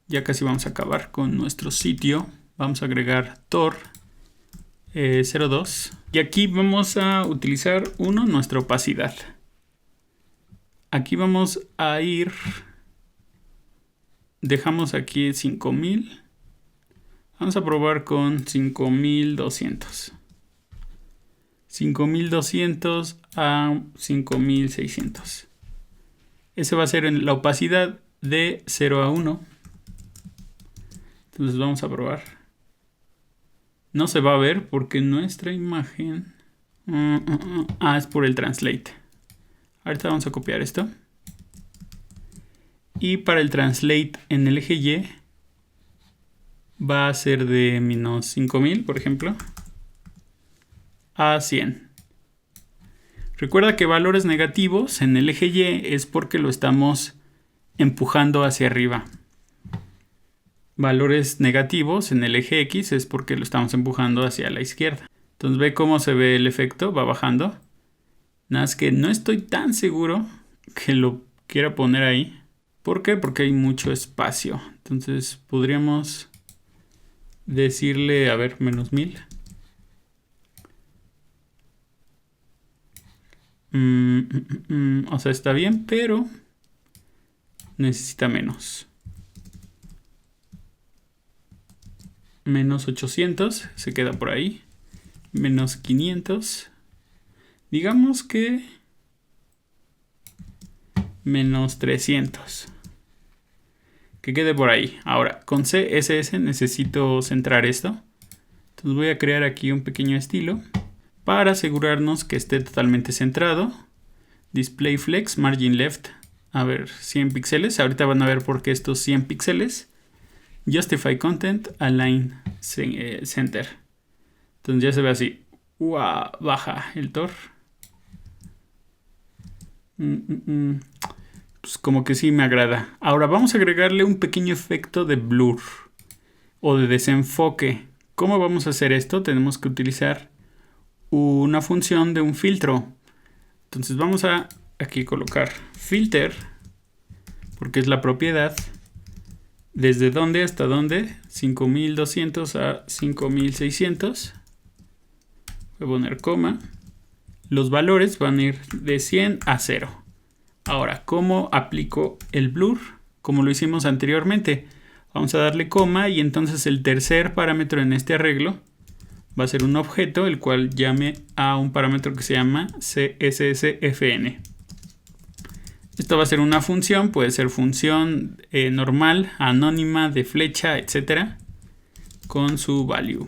Ya casi vamos a acabar con nuestro sitio. Vamos a agregar Tor 02. Y aquí vamos a utilizar nuestra opacidad. Aquí vamos a ir... Dejamos aquí 5000. Vamos a probar con 5200. 5200 a 5600. Ese va a ser en la opacidad de 0 a 1. Entonces vamos a probar. No se va a ver porque nuestra imagen... es por el translate. Ahorita vamos a copiar esto. Y para el translate en el eje Y va a ser de menos 5000, por ejemplo, a 100. Recuerda que valores negativos en el eje Y es porque lo estamos empujando hacia arriba. Valores negativos en el eje X es porque lo estamos empujando hacia la izquierda. Entonces ve cómo se ve el efecto, va bajando. Nada más que no estoy tan seguro que lo quiera poner ahí. ¿Por qué? Porque hay mucho espacio. Entonces podríamos decirle, a ver, menos 1000. O sea, está bien, pero necesita menos. Menos 800, se queda por ahí. Menos 500. Digamos que menos 300. Que quede por ahí. Ahora, con CSS necesito centrar esto. Entonces voy a crear aquí un pequeño estilo para asegurarnos que esté totalmente centrado. Display flex, margin left. A ver, 100 píxeles. Ahorita van a ver por qué estos 100 píxeles. Justify content, align center. Entonces ya se ve así. Baja el Tor. Pues como que sí me agrada. Ahora vamos a agregarle un pequeño efecto de blur o de desenfoque. ¿Cómo vamos a hacer esto? Tenemos que utilizar una función de un filtro. Entonces vamos a aquí colocar filter, porque es la propiedad. ¿Desde dónde hasta dónde? 5200 a 5600. Voy a poner coma. Los valores van a ir de 100 a 0. Ahora, ¿cómo aplico el blur? Como lo hicimos anteriormente. Vamos a darle coma y entonces el tercer parámetro en este arreglo va a ser un objeto, el cual llame a un parámetro que se llama CSSFN. Esto va a ser una función, puede ser función normal, anónima, de flecha, etc. Con su value.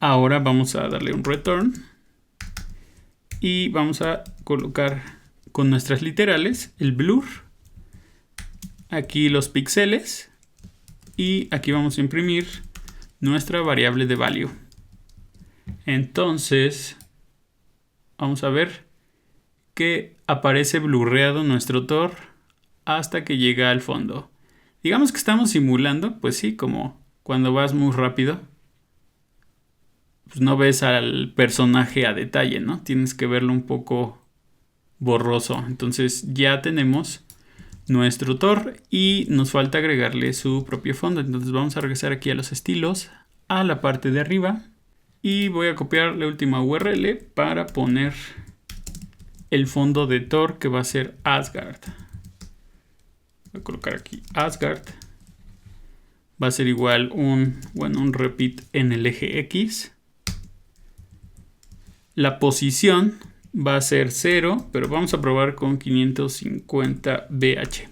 Ahora vamos a darle un return. Y vamos a colocar con nuestras literales el blur. Aquí los píxeles. Y aquí vamos a imprimir nuestra variable de value. Entonces, vamos a ver que aparece blurreado nuestro Tor hasta que llega al fondo. Digamos que estamos simulando, pues sí, como cuando vas muy rápido, pues no ves al personaje a detalle, ¿no? Tienes que verlo un poco borroso. Entonces ya tenemos nuestro Tor y nos falta agregarle su propio fondo. Entonces vamos a regresar aquí a los estilos, a la parte de arriba, y voy a copiar la última URL para poner el fondo de Tor, que va a ser Asgard. Voy a colocar aquí Asgard. Va a ser igual un repeat en el eje X. La posición va a ser 0, pero vamos a probar con 550 BH.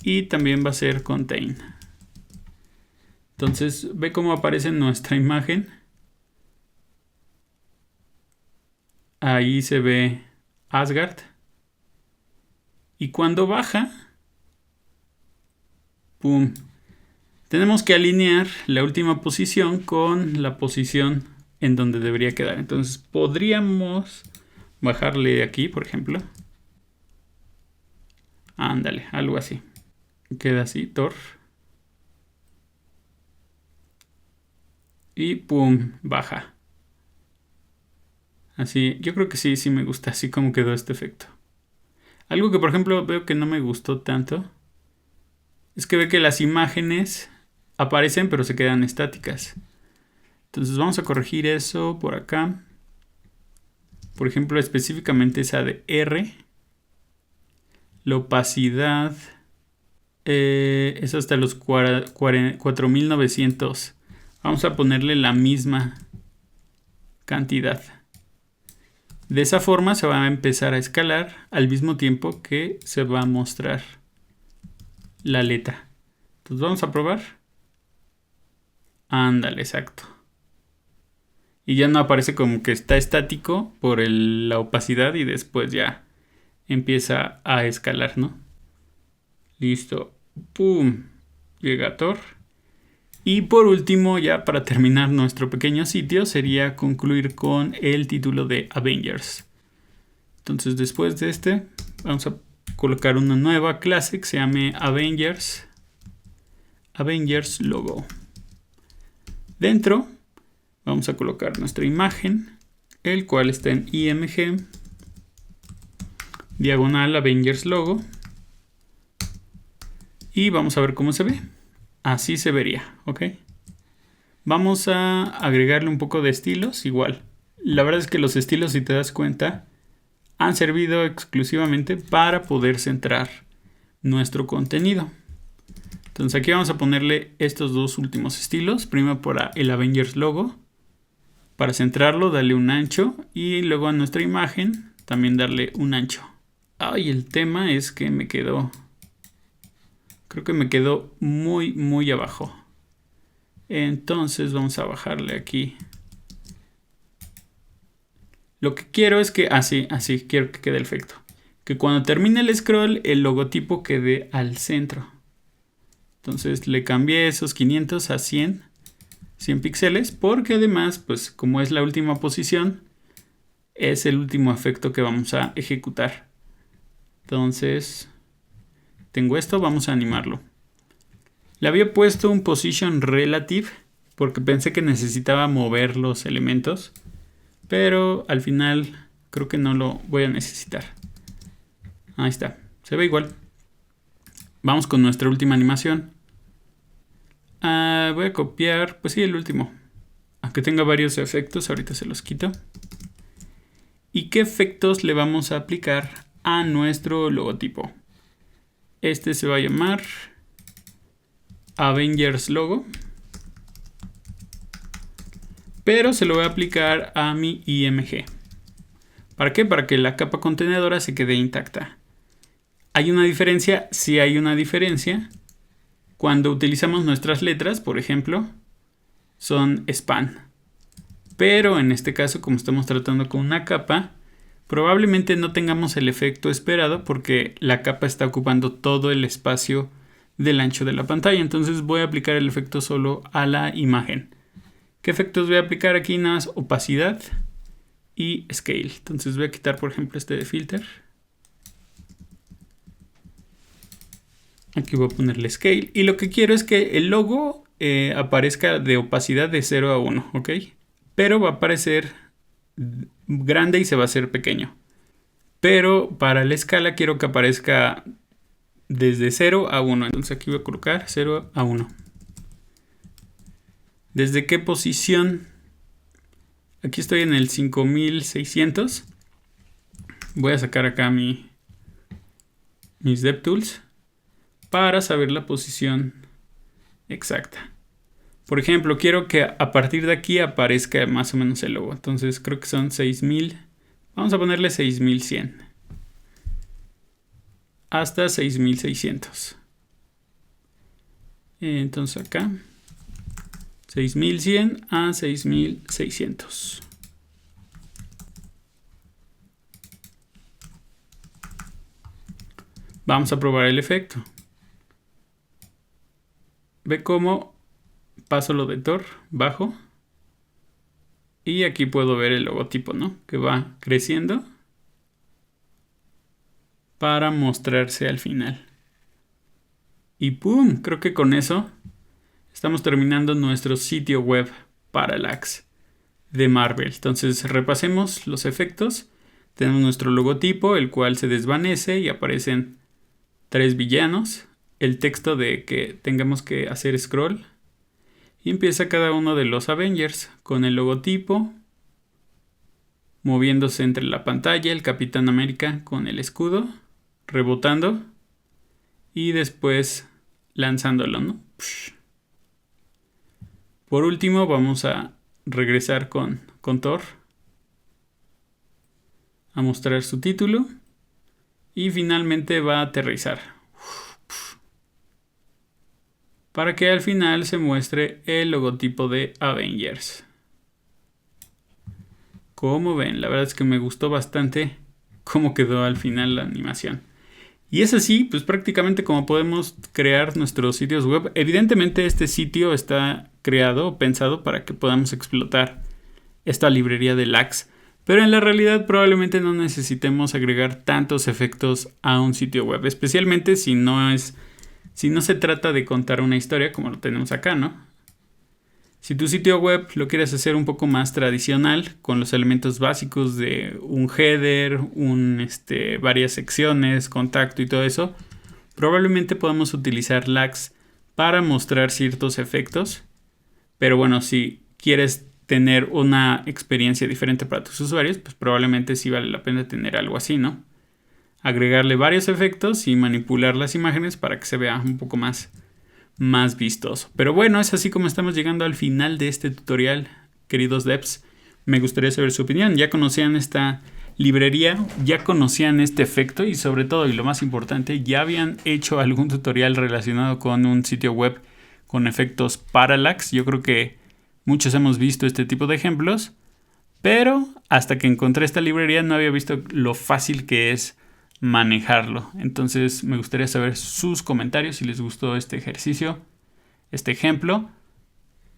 Y también va a ser contain. Entonces, ve cómo aparece nuestra imagen. Ahí se ve Asgard. Y cuando baja, ¡pum! Tenemos que alinear la última posición con la posición en donde debería quedar. Entonces podríamos bajarle aquí, por ejemplo. Ándale, algo así. Queda así, Tor. y pum, baja. Así, yo creo que sí me gusta así como quedó este efecto. Algo que por ejemplo veo que no me gustó tanto es que ve que las imágenes aparecen pero se quedan estáticas. Entonces vamos a corregir eso por acá. Por ejemplo, específicamente esa de R. La opacidad es hasta los 4900. Vamos a ponerle la misma cantidad. De esa forma se va a empezar a escalar al mismo tiempo que se va a mostrar la letra. Entonces vamos a probar. Ándale, exacto. Y ya no aparece como que está estático por la opacidad y después ya empieza a escalar, ¿no? Listo. ¡Pum! Llega Thor. Y por último, ya para terminar nuestro pequeño sitio, sería concluir con el título de Avengers. Entonces después de este, vamos a colocar una nueva clase que se llame Avengers Logo. Dentro vamos a colocar nuestra imagen, el cual está en IMG, diagonal Avengers Logo. Y vamos a ver cómo se ve. Así se vería, ¿ok? Vamos a agregarle un poco de estilos, igual. La verdad es que los estilos, si te das cuenta, han servido exclusivamente para poder centrar nuestro contenido. Entonces aquí vamos a ponerle estos dos últimos estilos. Primero para el Avengers Logo. Para centrarlo, darle un ancho. Y luego a nuestra imagen, también darle un ancho. Ay, el tema es que me quedó... Creo que me quedó muy abajo. Entonces vamos a bajarle aquí. Lo que quiero es que... Así quiero que quede el efecto. Que cuando termine el scroll, el logotipo quede al centro. Entonces le cambié esos 500 a 100 píxeles. Porque además, pues como es la última posición, es el último efecto que vamos a ejecutar. Entonces... tengo esto, vamos a animarlo. Le había puesto un position relative porque pensé que necesitaba mover los elementos, pero al final creo que no lo voy a necesitar. Ahí está, se ve igual. Vamos con nuestra última animación. Voy a copiar, pues sí, el último. Aunque tenga varios efectos, ahorita se los quito. ¿Y qué efectos le vamos a aplicar a nuestro logotipo? Este se va a llamar Avengers Logo. Pero se lo voy a aplicar a mi IMG. ¿Para qué? Para que la capa contenedora se quede intacta. ¿Hay una diferencia? Sí hay una diferencia. Cuando utilizamos nuestras letras, por ejemplo, son span. Pero en este caso, como estamos tratando con una capa, probablemente no tengamos el efecto esperado porque la capa está ocupando todo el espacio del ancho de la pantalla. Entonces voy a aplicar el efecto solo a la imagen. ¿Qué efectos voy a aplicar aquí? Nada más opacidad y scale. Entonces voy a quitar, por ejemplo, este de filter. Aquí voy a ponerle scale. Y lo que quiero es que el logo aparezca de opacidad de 0 a 1, ¿ok? Pero va a aparecer grande y se va a hacer pequeño. Pero para la escala quiero que aparezca desde 0 a 1. Entonces aquí voy a colocar 0 a 1. ¿Desde qué posición? Aquí estoy en el 5600. Voy a sacar acá mis DevTools para saber la posición exacta. Por ejemplo, quiero que a partir de aquí aparezca más o menos el logo. Entonces creo que son 6000. Vamos a ponerle 6100. Hasta 6600. Entonces acá 6100 a 6600. Vamos a probar el efecto. Ve cómo paso lo de Thor, bajo. Y aquí puedo ver el logotipo, ¿no? Que va creciendo para mostrarse al final. Y ¡pum! Creo que con eso estamos terminando nuestro sitio web. Parallax de Marvel. Entonces repasemos los efectos. Tenemos nuestro logotipo, el cual se desvanece y aparecen 3 villanos. El texto de que tengamos que hacer scroll. Y empieza cada uno de los Avengers con el logotipo moviéndose entre la pantalla, el Capitán América con el escudo, rebotando y después lanzándolo, ¿no? Por último vamos a regresar con Thor a mostrar su título y finalmente va a aterrizar para que al final se muestre el logotipo de Avengers. Como ven, la verdad es que me gustó bastante cómo quedó al final la animación. Y es así, pues prácticamente como podemos crear nuestros sitios web. Evidentemente este sitio está creado o pensado para que podamos explotar esta librería de LAX. Pero en la realidad probablemente no necesitemos agregar tantos efectos a un sitio web. Especialmente si no se trata de contar una historia como lo tenemos acá, ¿no? Si tu sitio web lo quieres hacer un poco más tradicional, con los elementos básicos de un header, varias secciones, contacto y todo eso, probablemente podamos utilizar LAX para mostrar ciertos efectos. Pero bueno, si quieres tener una experiencia diferente para tus usuarios, pues probablemente sí vale la pena tener algo así, ¿no? Agregarle varios efectos y manipular las imágenes para que se vea un poco más vistoso. Pero bueno, es así como estamos llegando al final de este tutorial, queridos devs. Me gustaría saber su opinión. ¿Ya conocían esta librería? ¿Ya conocían este efecto? Y sobre todo, y lo más importante, ¿ya habían hecho algún tutorial relacionado con un sitio web con efectos parallax? Yo creo que muchos hemos visto este tipo de ejemplos, pero hasta que encontré esta librería no había visto lo fácil que es manejarlo. Entonces me gustaría saber sus comentarios si les gustó este ejercicio, este ejemplo.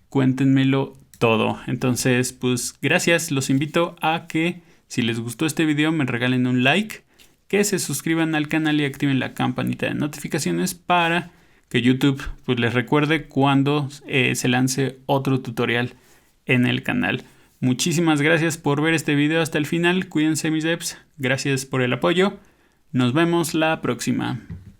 Cuéntenmelo todo. Entonces, pues gracias. Los invito a que si les gustó este video me regalen un like, que se suscriban al canal y activen la campanita de notificaciones para que YouTube pues les recuerde cuando se lance otro tutorial en el canal. Muchísimas gracias por ver este video hasta el final. Cuídense, mis devs. Gracias por el apoyo. Nos vemos la próxima.